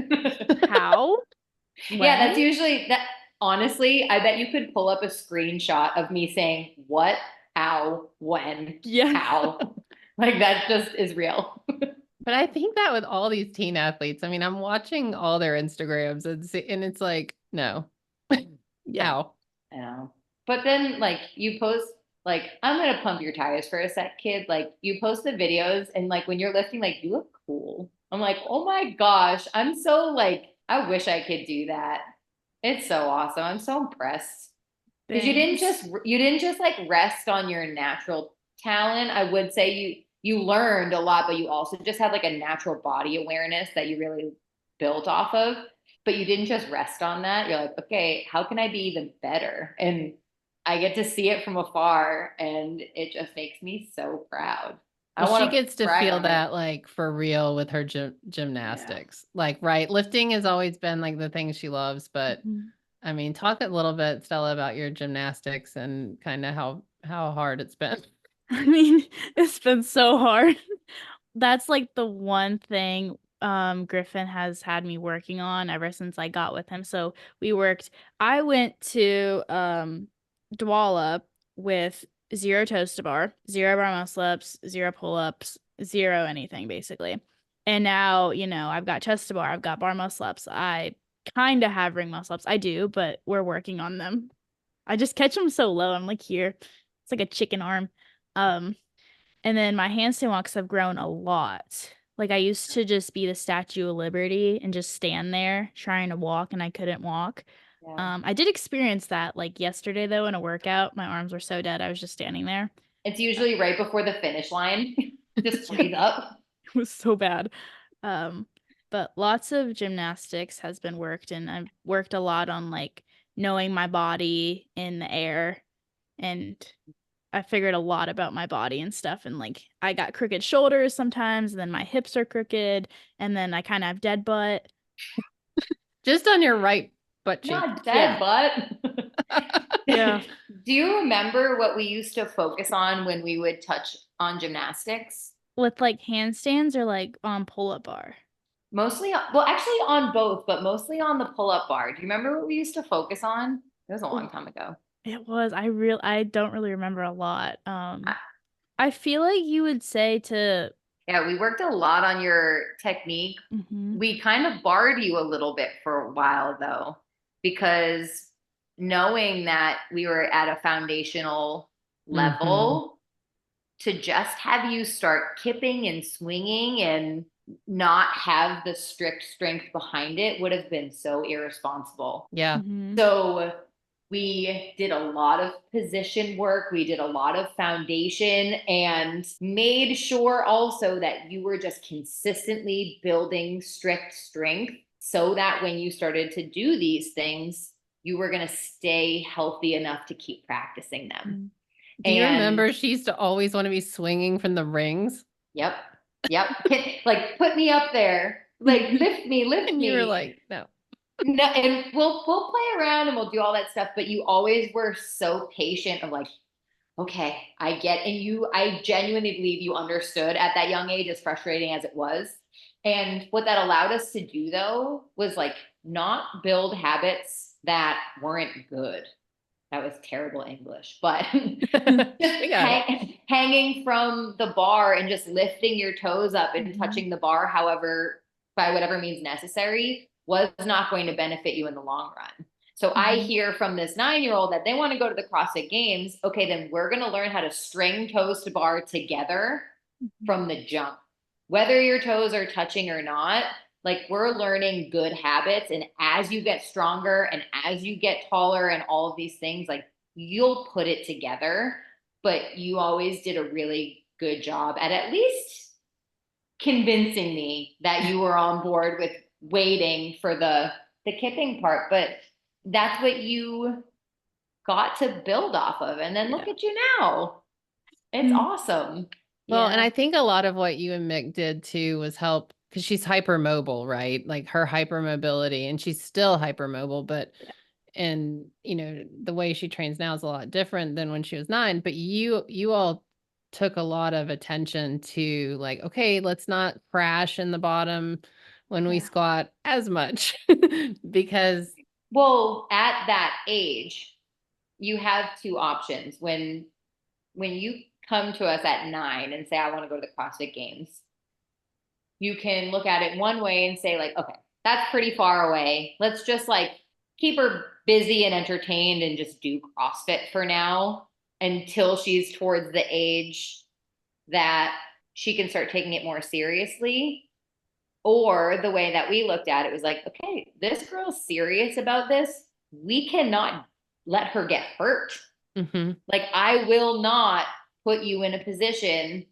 S3: How?
S1: Yeah, that's usually that. Honestly, I bet you could pull up a screenshot of me saying what, how, when, how. Like that just is real.
S4: But I think that with all these teen athletes, I mean, I'm watching all their Instagrams and it's like, no. How?
S1: I know. But then like you post, like, I'm going to pump your tires for a sec, kid. Like you post the videos, and like when you're lifting, like you look cool. I'm like, oh my gosh, I'm so like, I wish I could do that. It's so awesome. I'm so impressed. Because you didn't just like rest on your natural talent. I would say you learned a lot, but you also just had like a natural body awareness that you really built off of. But you didn't just rest on that. You're like, okay, how can I be even better? And I get to see it from afar, and it just makes me so proud.
S4: Well, she gets to feel that like for real with her gymnastics. Yeah. Like, right, lifting has always been like the thing she loves, but I mean, talk a little bit, Stella, about your gymnastics and kind of how hard it's been.
S3: I mean, it's been so hard. That's like the one thing Griffin has had me working on ever since I got with him. So I went to Dwala with 0 toes to bar, 0 bar muscle ups, 0 pull-ups, 0 anything basically. And now, I've got chest to bar, I've got bar muscle ups. I kind of have ring muscle ups. I do, but we're working on them. I just catch them so low. I'm like, here. It's like a chicken arm. And then my handstand walks have grown a lot. Like I used to just be the Statue of Liberty and just stand there trying to walk, and I couldn't walk. Yeah. I did experience that like yesterday though in a workout. My arms were so dead. I was just standing there.
S1: It's usually right before the finish line. Just freeze up.
S3: It was so bad. But lots of gymnastics has been worked, and I've worked a lot on like knowing my body in the air, and I figured a lot about my body and stuff. And like, I got crooked shoulders sometimes, and then my hips are crooked, and then I kind of have dead butt.
S4: Just on your right butt cheek.
S1: Not dead butt.
S3: Yeah.
S1: Do you remember what we used to focus on when we would touch on gymnastics?
S3: With like handstands or like on pull-up bar?
S1: Mostly, well, actually on both, but mostly on the pull-up bar. Do you remember what we used to focus on? It was a long time ago.
S3: It was, I don't really remember a lot. I feel like you would say to,
S1: Yeah, we worked a lot on your technique.
S3: mhm.
S1: We kind of barred you a little bit for a while though, because knowing that we were at a foundational level, to just have you start kipping and swinging and not have the strict strength behind it would have been so irresponsible.
S4: Yeah.
S3: Mhm.
S1: So we did a lot of position work. We did a lot of foundation and made sure also that you were just consistently building strict strength so that when you started to do these things, you were going to stay healthy enough to keep practicing them.
S4: Do you remember she used to always want to be swinging from the rings?
S1: Yep. Like, put me up there. Like, lift me.
S4: And you were like, no.
S1: No, and we'll play around and we'll do all that stuff, but you always were so patient of like, okay, I get, and I genuinely believe you understood at that young age, as frustrating as it was. And what that allowed us to do though was like not build habits that weren't good. That was terrible English, but hanging from the bar and just lifting your toes up and touching the bar, however, by whatever means necessary, was not going to benefit you in the long run. So I hear from this 9-year-old that they want to go to the CrossFit Games. Okay, then we're going to learn how to string toes to bar together from the jump. Whether your toes are touching or not, like we're learning good habits. And as you get stronger and as you get taller and all of these things, like you'll put it together. But you always did a really good job at least convincing me that you were on board with waiting for the kipping part. But that's what you got to build off of. And then look at you now. It's awesome.
S4: Well, and I think a lot of what you and Mick did too was help, because she's hypermobile, right? Like her hypermobility, and she's still hypermobile, but and you know, the way she trains now is a lot different than when she was 9. But you all took a lot of attention to like, okay, let's not crash in the bottom when we squat as much because
S1: well, at that age, you have two options. When you come to us at 9 and say, I want to go to the CrossFit Games, you can look at it one way and say like, okay, that's pretty far away. Let's just like keep her busy and entertained and just do CrossFit for now until she's towards the age that she can start taking it more seriously. Or the way that we looked at it was like, okay, this girl's serious about this. We cannot let her get hurt. Like, I will not put you in a position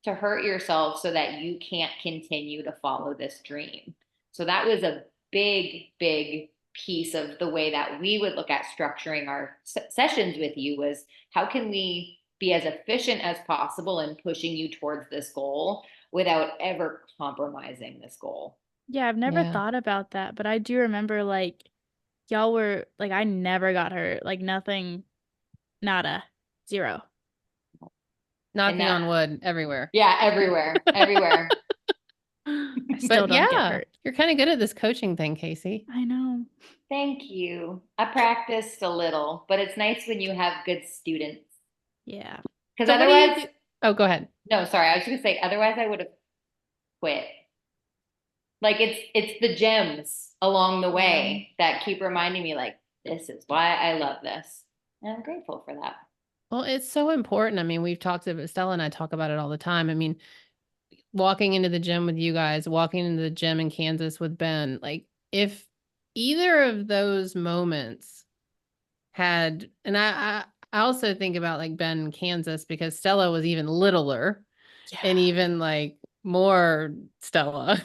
S1: to hurt yourself so that you can't continue to follow this dream. So that was a big, big piece of the way that we would look at structuring our sessions with you was how can we be as efficient as possible in pushing you towards this goal without ever compromising this goal.
S3: Yeah, I've never thought about that, but I do remember like y'all were like, I never got hurt, like nothing, nada, zero.
S4: Knocking on wood everywhere.
S1: Yeah, everywhere.
S3: I still don't get hurt.
S4: You're kind of good at this coaching thing, Casey.
S3: I know.
S1: Thank you. I practiced a little, but it's nice when you have good students.
S3: Yeah.
S1: Because otherwise,
S4: go ahead.
S1: No, sorry. I was going to say, otherwise I would have quit. Like it's the gems along the way that keep reminding me like, this is why I love this. And I'm grateful for that.
S4: Well, it's so important. I mean, we've talked about, Stella and I talk about it all the time. I mean, walking into the gym with you guys, walking into the gym in Kansas with Ben, like if either of those moments had, and I also think about like Ben in Kansas because Stella was even littler and even like more Stella.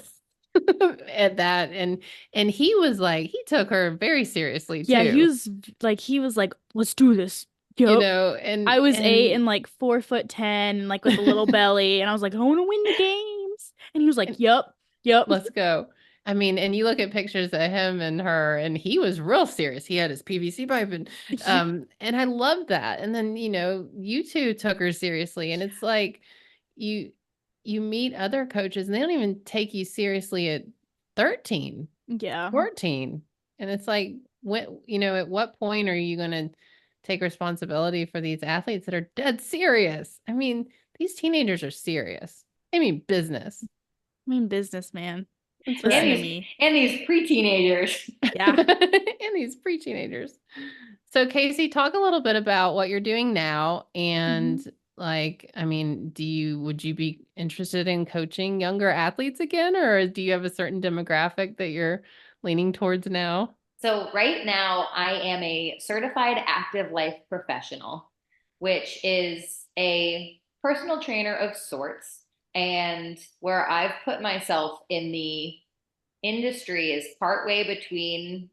S4: at that. And he was like, he took her very seriously
S3: Yeah,
S4: too,
S3: he was like, let's do this.
S4: you
S3: Yup.
S4: know,
S3: I was 8
S4: and
S3: and like 4'10" and like with a little belly, and I was like, I want to win the games. And he was like, yup, yup.
S4: let's go. I mean, and you look at pictures of him and her, and he was real serious. He had his PVC pipe,
S3: Yeah.
S4: and I loved that. And then, you know, you two took her seriously, and it's like you you meet other coaches, and they don't even take you seriously at 13,
S3: Yeah.
S4: 14. And it's like, when, you know, at what point are you going to take responsibility for these athletes that are dead serious? I mean, these teenagers are serious. I mean, business.
S3: I mean, businessman.
S4: That's
S3: Listen
S1: And
S3: to
S4: right.
S1: these,
S3: me.
S1: and these pre-teenagers.
S3: Yeah.
S4: And these pre-teenagers. So Casey, talk a little bit about what you're doing now. And like, I mean, would you be interested in coaching younger athletes again? Or do you have a certain demographic that you're leaning towards now?
S1: So right now I am a certified active life professional, which is a personal trainer of sorts. And where I've put myself in the industry is partway between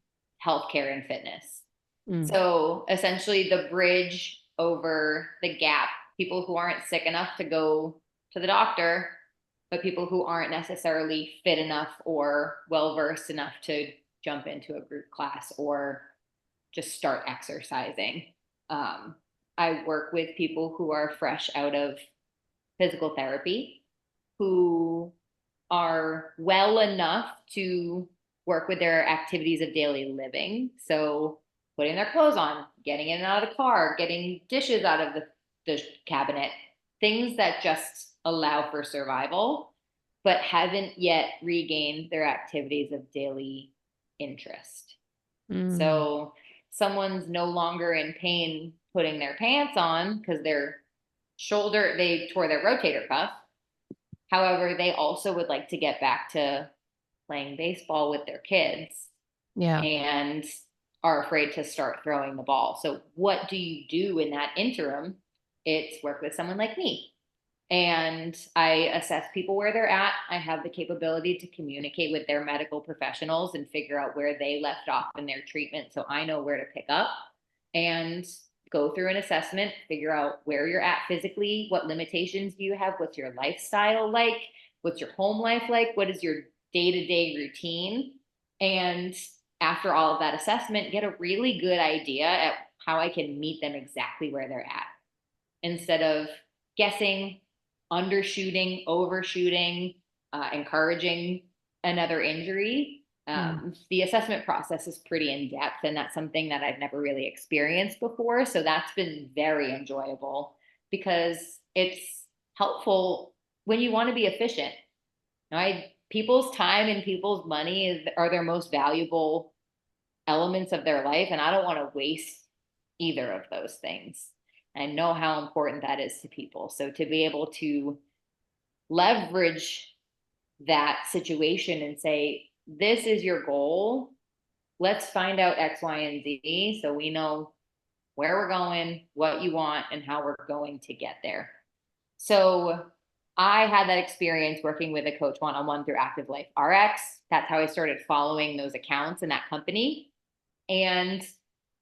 S1: healthcare and fitness.
S4: Mm,
S1: So essentially the bridge over the gap, people who aren't sick enough to go to the doctor, but people who aren't necessarily fit enough or well versed enough to jump into a group class or just start exercising. Um, I work with people who are fresh out of physical therapy, who are well enough to work with their activities of daily living. So putting their clothes on, getting in and out of the car, getting dishes out of the cabinet, things that just allow for survival, but haven't yet regained their activities of daily interest.
S4: mm,
S1: So someone's no longer in pain putting their pants on because they tore their rotator cuff. However, they also would like to get back to playing baseball with their kids
S4: yeah.
S1: and are afraid to start throwing the ball. So, what do you do in that interim? It's work with someone like me. And I assess people where they're at. I have the capability to communicate with their medical professionals and figure out where they left off in their treatment so I know where to pick up and go through an assessment, figure out where you're at physically, what limitations do you have, what's your lifestyle like, what's your home life like, what is your day-to-day routine, and after all of that assessment, get a really good idea at how I can meet them exactly where they're at instead of guessing, undershooting, overshooting, encouraging another injury. The assessment process is pretty in depth, and that's something that I've never really experienced before. So that's been very enjoyable because it's helpful when you want to be efficient. People's time and people's money are their most valuable elements of their life, and I don't want to waste either of those things. I know how important that is to people. So to be able to leverage that situation and say, this is your goal. Let's find out X, Y, and Z so we know where we're going, what you want, and how we're going to get there. So I had that experience working with a coach one-on-one through Active Life RX. That's how I started following those accounts in that company. And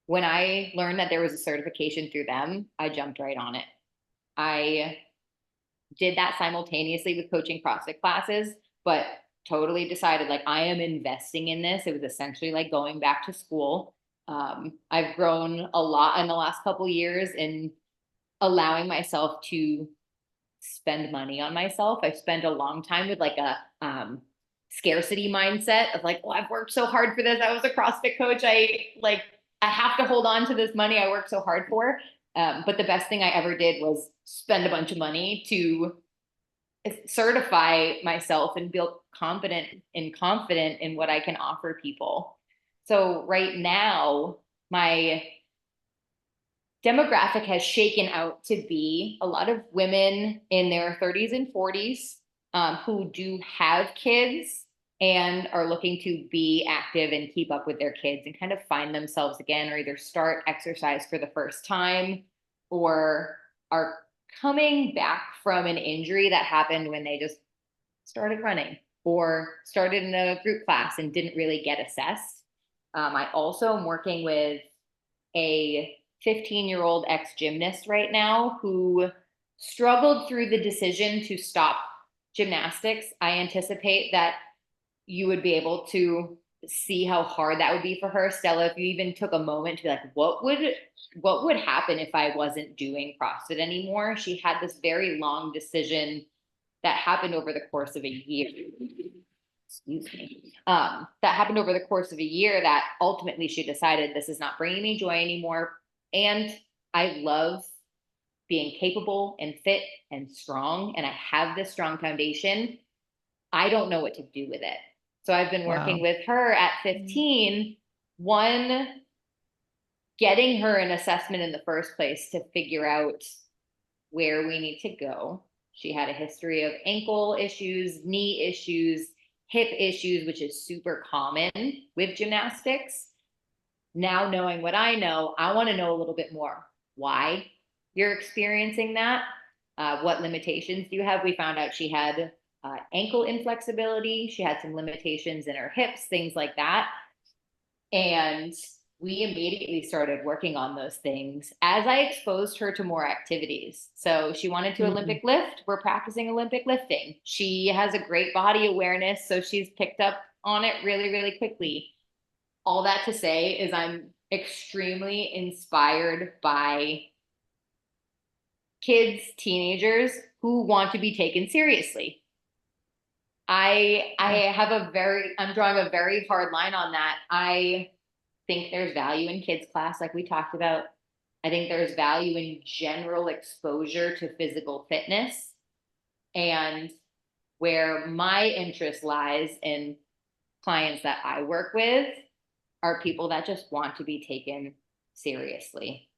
S1: when I learned that there was a certification through them, I jumped right on it. I did that simultaneously with coaching CrossFit classes, but totally decided like I am investing in this. It was essentially like going back to school. I've grown a lot in the last couple of years in allowing myself to spend money on myself. I've spent a long time with like a scarcity mindset of like, well, I've worked so hard for this. I was a CrossFit coach. I have to hold on to this money I worked so hard for. But the best thing I ever did was spend a bunch of money to certify myself and feel confident and confident in what I can offer people. So right now, my demographic has shaken out to be a lot of women in their 30s and 40s who do have kids and are looking to be active and keep up with their kids and kind of find themselves again, or either start exercise for the first time or are coming back from an injury that happened when they just started running. or started in a group class and didn't really get assessed. I also am working with a 15-year-old ex-gymnast right now who struggled through the decision to stop gymnastics. I anticipate that you would be able to see how hard that would be for her. Stella, if you even took a moment to be like, what would happen if I wasn't doing CrossFit anymore? She had this very long decision that happened over the course of a year. Excuse me. That happened over the course of a year that ultimately she decided this is not bringing me joy anymore. And I love being capable and fit and strong, and I have this strong foundation. I don't know what to do with it. So I've been working with her at 15, one, getting her an assessment in the first place to figure out where we need to go. She had a history of ankle issues, knee issues, hip issues, which is super common with gymnastics. Now knowing what I know, I want to know a little bit more. Why you're experiencing that? What limitations do you have? We found out she had ankle inflexibility. She had some limitations in her hips, things like that. And we immediately started working on those things as I exposed her to more activities. So she wanted to Olympic lift. We're practicing Olympic lifting. She has a great body awareness, so she's picked up on it really, really quickly. All that to say is I'm extremely inspired by kids, teenagers who want to be taken seriously. I'm drawing a very hard line on that. I think there's value in kids class, like we talked about. I think there's value in general exposure to physical fitness. And where my interest lies in clients that I work with are people that just want to be taken seriously.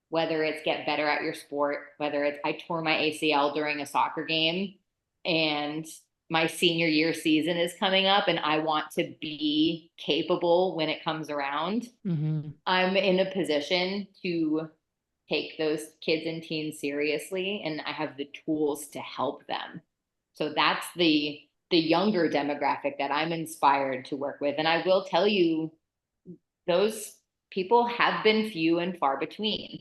S1: Whether it's get better at your sport, whether it's I tore my ACL during a soccer game and my senior year season is coming up and I want to be capable when it comes around. I'm in a position to take those kids and teens seriously, and I have the tools to help them. So that's the younger demographic that I'm inspired to work with. And I will tell you, those people have been few and far between.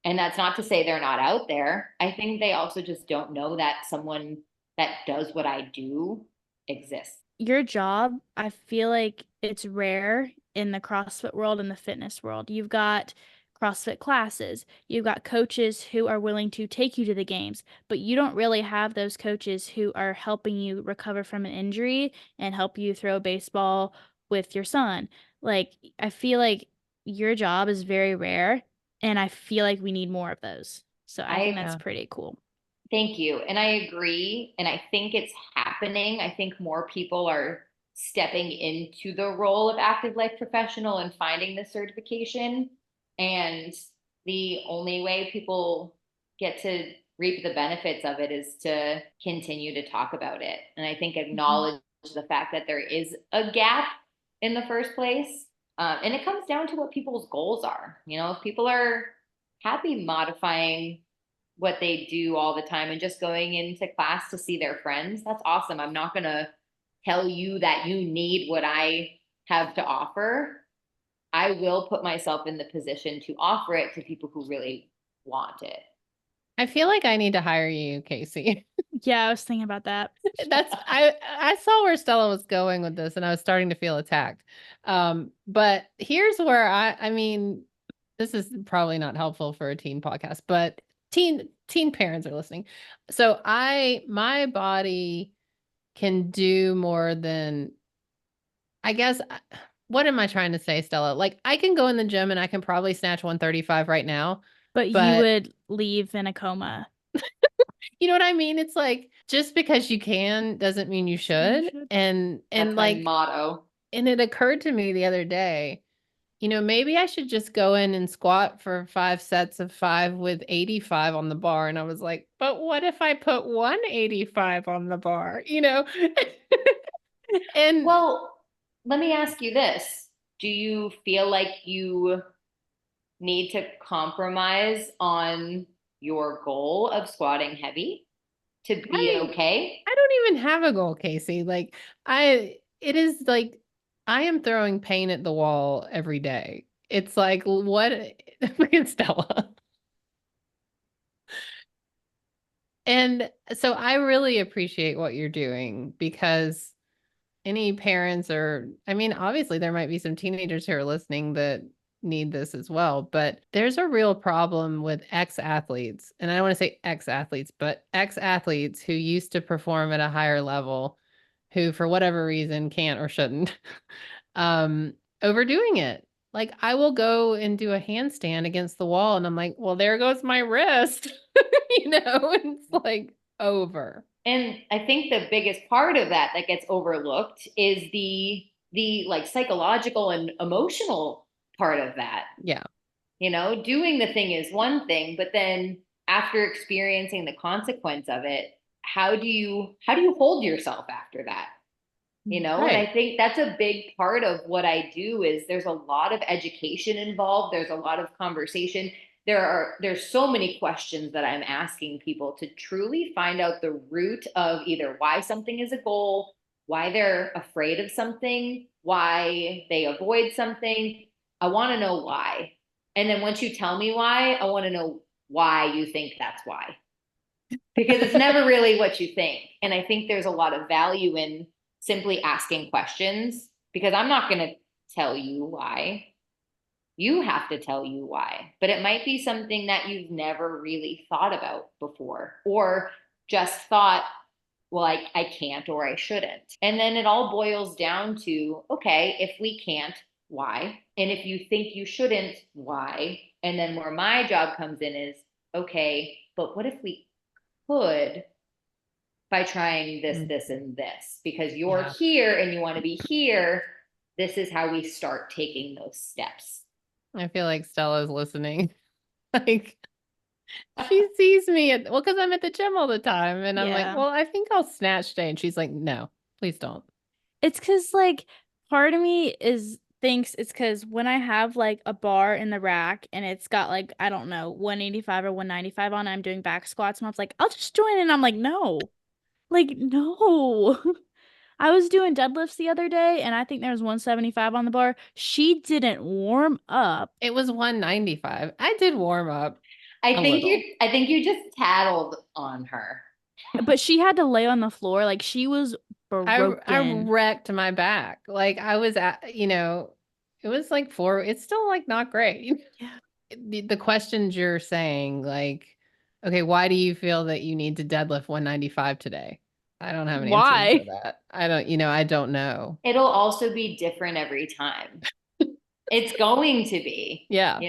S1: And that's not to say they're not out there. I think they also just don't know that someone that does what I do exists.
S3: Your job, I feel like it's rare in the CrossFit world and the fitness world. You've got CrossFit classes, you've got coaches who are willing to take you to the games, but you don't really have those coaches who are helping you recover from an injury and help you throw a baseball with your son. Like, I feel like your job is very rare, and I feel like we need more of those. So I think that's pretty cool.
S1: Thank you. And I agree. And I think it's happening. I think more people are stepping into the role of active life professional and finding the certification. And the only way people get to reap the benefits of it is to continue to talk about it. And I think acknowledge the fact that there is a gap in the first place. And it comes down to what people's goals are. You know, if people are happy modifying what they do all the time and just going into class to see their friends, that's awesome. I'm not going to tell you that you need what I have to offer. I will put myself in the position to offer it to people who really want it.
S4: I feel like I need to hire you, Casey.
S3: Yeah, I was thinking about that.
S4: I saw where Stella was going with this and I was starting to feel attacked. But here's where I mean, this is probably not helpful for a teen podcast, but teen parents are listening. So my body can do more than, I guess, what am I trying to say, Stella? Like, I can go in the gym and I can probably snatch 135 right now.
S3: But you would leave in a coma.
S4: You know what I mean? It's like, just because you can doesn't mean you should. And
S1: that's
S4: like
S1: my motto.
S4: And it occurred to me the other day, you know, maybe I should just go in and squat for 5 sets of 5 with 85 on the bar. And I was like, but what if I put 185 on the bar, you know? And
S1: well, let me ask you this. Do you feel like you need to compromise on your goal of squatting heavy to be okay?
S4: I don't even have a goal, Casey. Like it is like I am throwing paint at the wall every day. It's like, what? Look at Stella. And so I really appreciate what you're doing, because any parents, or I mean, obviously there might be some teenagers who are listening that need this as well, but there's a real problem with ex-athletes. And I don't want to say ex-athletes, but ex-athletes who used to perform at a higher level, who for whatever reason can't or shouldn't, overdoing it. Like I will go and do a handstand against the wall and I'm like, well, there goes my wrist. It's like over.
S1: And I think the biggest part of that gets overlooked is the like psychological and emotional part of that.
S4: Yeah.
S1: Doing the thing is one thing, but then after experiencing the consequence of it, how do you hold yourself after that? And I
S4: Right.
S1: think that's a big part of what I do. Is there's a lot of education involved. There's a lot of conversation. There's so many questions that I'm asking people to truly find out the root of either why something is a goal, why they're afraid of something, why they avoid something. I want to know why. And then once you tell me why, I want to know why you think that's why. Because it's never really what you think. And I think there's a lot of value in simply asking questions, because I'm not going to tell you why. You have to tell you why. But it might be something that you've never really thought about before, or just thought, well, I can't or I shouldn't. And then it all boils down to, okay, if we can't, why? And if you think you shouldn't, why? And then where my job comes in is, okay, but what if we could, by trying this, this, and this? Because you're here and you want to be here. This is how we start taking those steps.
S4: I feel like Stella's listening. Like she sees me because I'm at the gym all the time, and I'm like,
S3: Yeah.
S4: well, I think I'll snatch today. And she's like, no, please don't.
S3: It's because like part of me thinks it's because when I have like a bar in the rack and it's got like, I don't know, 185 or 195 on it, I'm doing back squats, and I was like, I'll just join. And I'm like, no. Like, no. I was doing deadlifts the other day and I think there was 175 on the bar. She didn't warm up.
S4: It was 195. I did warm up.
S1: I think you just tattled on her.
S3: But she had to lay on the floor. Like she was broken.
S4: I wrecked my back. Like I was it was like it's still like not great.
S3: Yeah.
S4: The questions you're saying, like, okay, why do you feel that you need to deadlift 195 today? I don't have an answer for that. I don't know.
S1: It'll also be different every time. It's going to be.
S4: Yeah.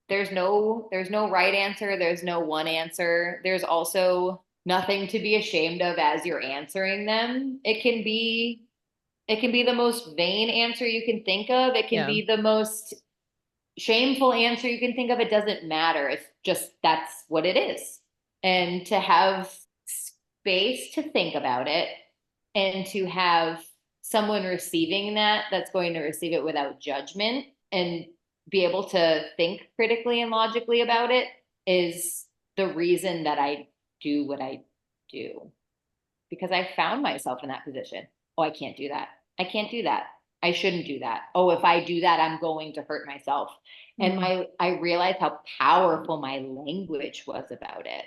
S1: There's no right answer. There's no one answer. There's also nothing to be ashamed of as you're answering them. It can be the most vain answer you can think of. It can be the most shameful answer you can think of. It doesn't matter. It's just, that's what it is. And to have space to think about it, and to have someone receiving that's going to receive it without judgment and be able to think critically and logically about it, is the reason that I do what I do. Because I found myself in that position. Oh, I can't do that. I can't do that. I shouldn't do that. Oh, if I do that, I'm going to hurt myself. And I realized how powerful my language was about it.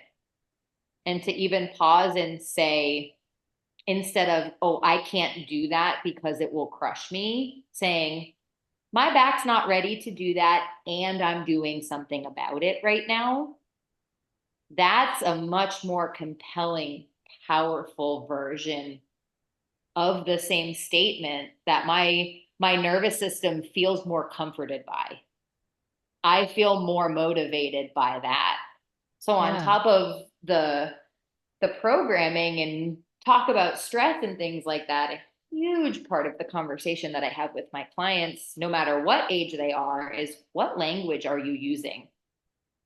S1: And to even pause and say, instead of, oh, I can't do that because it will crush me, saying, my back's not ready to do that, and I'm doing something about it right now. That's a much more compelling, powerful version of the same statement that my nervous system feels more comforted by. I feel more motivated by that. So on top of the programming and talk about stress and things like that, a huge part of the conversation that I have with my clients, no matter what age they are, is what language are you using?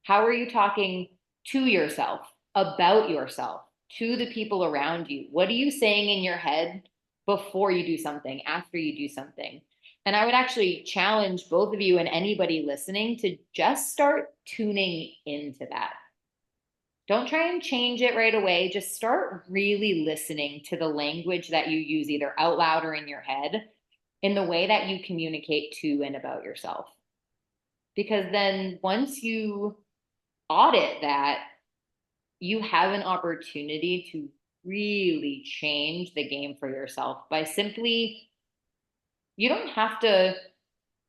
S1: How are you talking to yourself, about yourself, to the people around you? What are you saying in your head before you do something, after you do something? And I would actually challenge both of you and anybody listening to just start tuning into that. Don't try and change it right away. Just start really listening to the language that you use either out loud or in your head in the way that you communicate to and about yourself. Because then once you audit that, you have an opportunity to really change the game for yourself by simply, you don't have to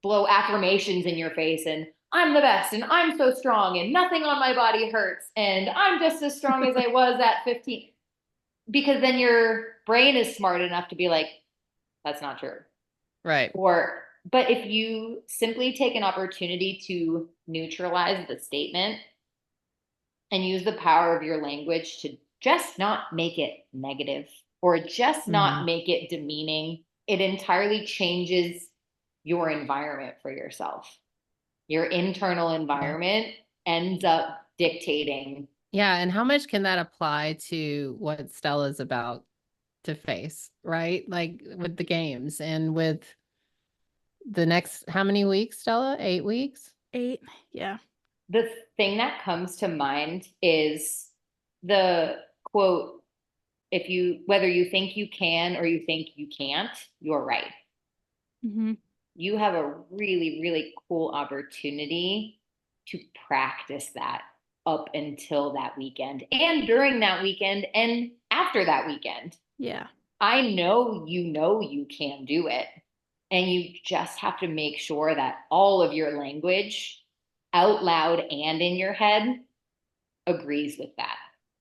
S1: blow affirmations in your face and I'm the best and I'm so strong and nothing on my body hurts and I'm just as strong as I was at 15. Because then your brain is smart enough to be like, that's not true.
S4: Right.
S1: But if you simply take an opportunity to neutralize the statement and use the power of your language to just not make it negative or just not make it demeaning, it entirely changes your environment for yourself. Your internal environment ends up dictating.
S4: Yeah. And how much can that apply to what Stella's about to face, right? Like with the games and with the next, how many weeks, Stella? 8 weeks?
S3: 8. Yeah.
S1: The thing that comes to mind is the quote, whether you think you can or you think you can't, you're right.
S3: Mm-hmm.
S1: You have a really, really cool opportunity to practice that up until that weekend and during that weekend and after that weekend.
S3: Yeah.
S1: I know you can do it. And you just have to make sure that all of your language out loud and in your head agrees with that.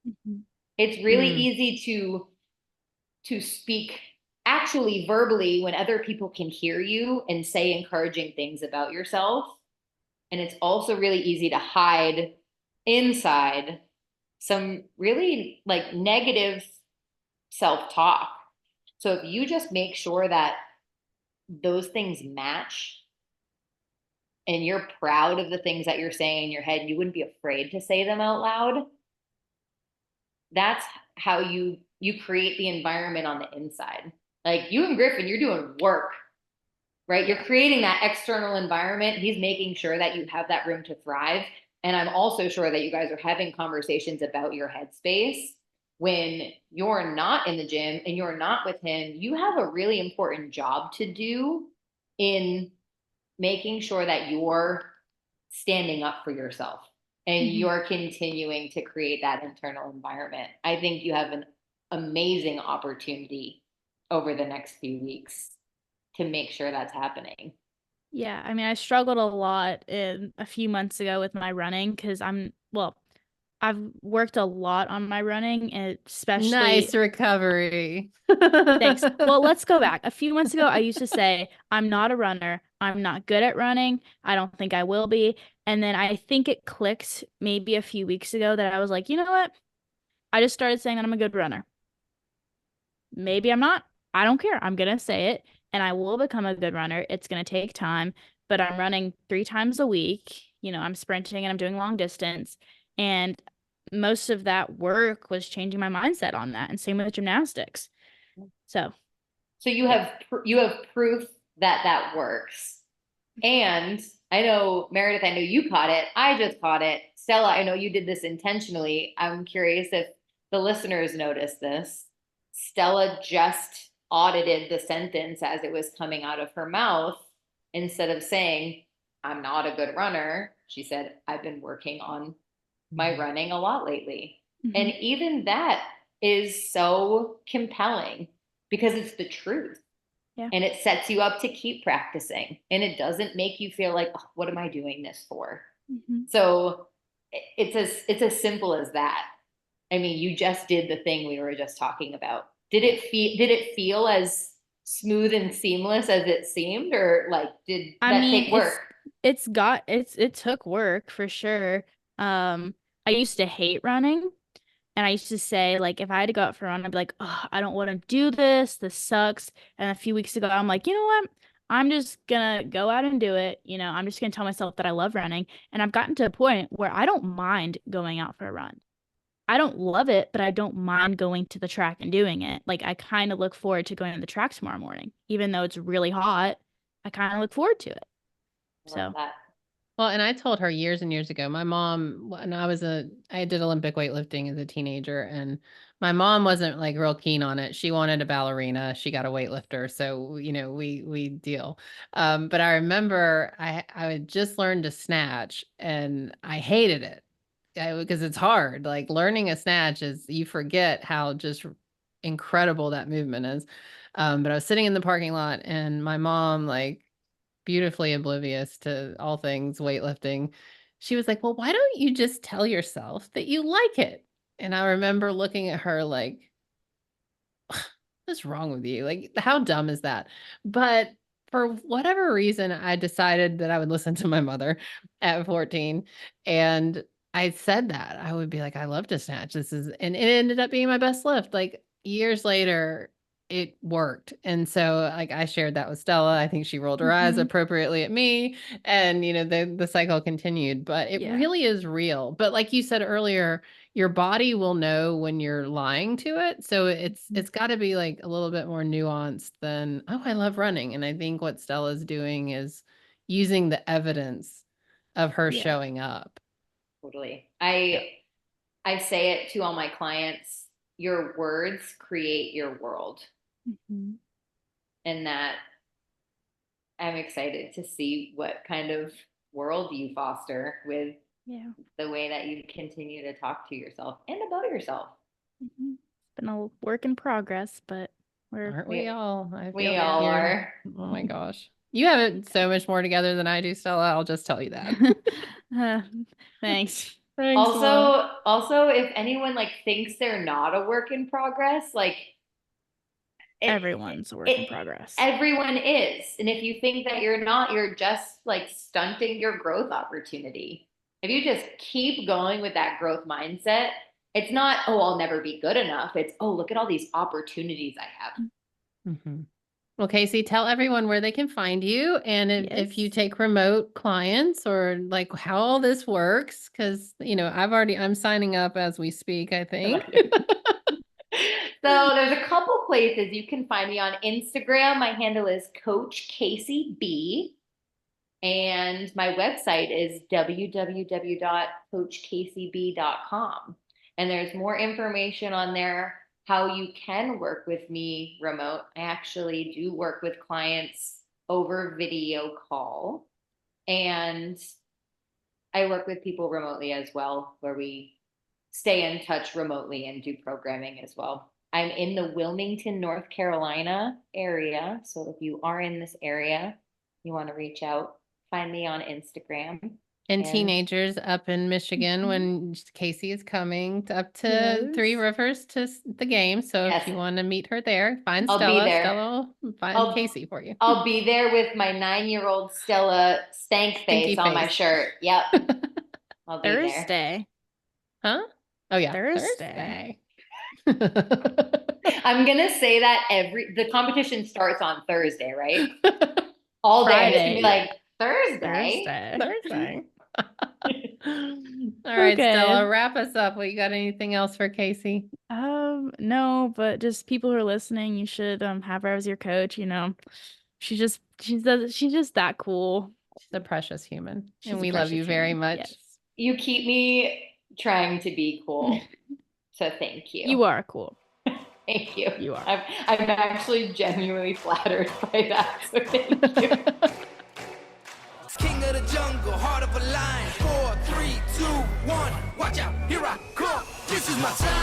S3: Mm-hmm.
S1: It's really easy to speak actually verbally when other people can hear you and say encouraging things about yourself. And it's also really easy to hide inside some really like negative self-talk. So if you just make sure that those things match and you're proud of the things that you're saying in your head, you wouldn't be afraid to say them out loud. That's how you create the environment on the inside. Like you and Griffin, you're doing work, right? You're creating that external environment. He's making sure that you have that room to thrive. And I'm also sure that you guys are having conversations about your headspace. When you're not in the gym and you're not with him, you have a really important job to do in making sure that you're standing up for yourself and you're continuing to create that internal environment. I think you have an amazing opportunity over the next few weeks to make sure that's happening.
S3: Yeah, I mean, I struggled a lot a few months ago with my running because I've worked a lot on my running, and especially
S4: nice recovery.
S3: Thanks. Well, let's go back. A few months ago, I used to say, I'm not a runner. I'm not good at running. I don't think I will be. And then I think it clicked maybe a few weeks ago that I was like, you know what? I just started saying that I'm a good runner. Maybe I'm not. I don't care. I'm going to say it, and I will become a good runner. It's going to take time, but I'm running 3 times a week. You know, I'm sprinting and I'm doing long distance. And most of that work was changing my mindset on that. And same with gymnastics. So
S1: you have proof that that works. And I know, Meredith, I know you caught it. I just caught it. Stella, I know you did this intentionally. I'm curious if the listeners noticed this. Stella just audited the sentence as it was coming out of her mouth. Instead of saying, I'm not a good runner, she said, I've been working on my running a lot lately. And even that is so compelling because it's the truth.
S3: Yeah.
S1: And it sets you up to keep practicing. And it doesn't make you feel like, oh, what am I doing this for? So it's as simple as that. I mean, you just did the thing we were just talking about. Did it feel as smooth and seamless as it seemed, or like did that take work?
S3: It took work for sure. I used to hate running, and I used to say, like, if I had to go out for a run, I'd be like, oh, I don't want to do this. This sucks. And a few weeks ago, I'm like, you know what? I'm just gonna go out and do it. You know, I'm just gonna tell myself that I love running. And I've gotten to a point where I don't mind going out for a run. I don't love it, but I don't mind going to the track and doing it. Like, I kind of look forward to going to the track tomorrow morning. Even though it's really hot, I kind of look forward to it. So
S1: That.
S4: Well, and I told her years and years ago, my mom, when I did Olympic weightlifting as a teenager, and my mom wasn't like real keen on it. She wanted a ballerina. She got a weightlifter. So, we deal. But I remember I had just learned to snatch and I hated it because it's hard. Like learning a snatch is, you forget how just incredible that movement is. But I was sitting in the parking lot and my mom, like, beautifully oblivious to all things weightlifting, she was like, "Well, why don't you just tell yourself that you like it?" And I remember looking at her like, "What's wrong with you? Like, how dumb is that?" But for whatever reason, I decided that I would listen to my mother at 14. And I said that I would be like, "I love to snatch. And it ended up being my best lift. Like years later, it worked. And so like I shared that with Stella. I think she rolled her eyes appropriately at me. And the cycle continued. But it
S3: Yeah.
S4: really is real. But like you said earlier, your body will know when you're lying to it. So it's got to be like a little bit more nuanced than, oh, I love running. And I think what Stella's doing is using the evidence of her
S3: Yeah.
S4: showing up.
S1: Totally.
S4: Yeah.
S1: I say it to all my clients, your words create your world. And that I'm excited to see what kind of world you foster with the way that you continue to talk to yourself and about yourself.
S3: It's been a work in progress, but
S4: Aren't we all? I feel
S1: We
S4: like
S1: all
S4: you're-
S1: are.
S4: Oh my gosh. You have it so much more together than I do, Stella. I'll just tell you that.
S3: Thanks.
S4: Thanks, Mom.
S1: Also, if anyone like thinks they're not a work in progress, like
S3: Everyone's a work in progress.
S1: Everyone is. And if you think that you're not, you're just like stunting your growth opportunity. If you just keep going with that growth mindset, it's not, oh, I'll never be good enough. It's, oh, look at all these opportunities I have.
S4: Well, Casey, tell everyone where they can find you, and if you take remote clients, or like how all this works, because I'm signing up as we speak, I think.
S1: So there's a couple places you can find me on Instagram. My handle is Coach Casey B. And my website is www.coachcaseyb.com. And there's more information on there, how you can work with me remote. I actually do work with clients over video call. And I work with people remotely as well, where we stay in touch remotely and do programming as well. I'm in the Wilmington, North Carolina area. So if you are in this area, you want to reach out, find me on Instagram.
S4: And teenagers up in Michigan, when Casey is coming up to Three Rivers to the game. So if you want to meet her there, find Stella.
S1: Be there.
S4: Stella will find Casey for you.
S1: I'll be there with my 9-year-old Stella stank face on my shirt. Yep. I'll be
S3: Thursday.
S1: There.
S4: Huh? Oh yeah.
S3: Thursday.
S1: I'm gonna say that the competition starts on Thursday, right? All day. It's gonna be like Thursday.
S4: All right, Stella, wrap us up. Well, you got anything else for Casey?
S3: No, but just people who are listening, you should have her as your coach. She's just that cool.
S4: She's a precious human, and we love you very much.
S3: Yes.
S1: You keep me trying to be cool. So thank you.
S3: You are cool.
S1: Thank you.
S3: You are.
S1: I'm actually genuinely flattered by that. So thank you.
S2: King of the jungle, heart of a lion. 4, 3, 2, 1. Watch out, here I come. This is my time.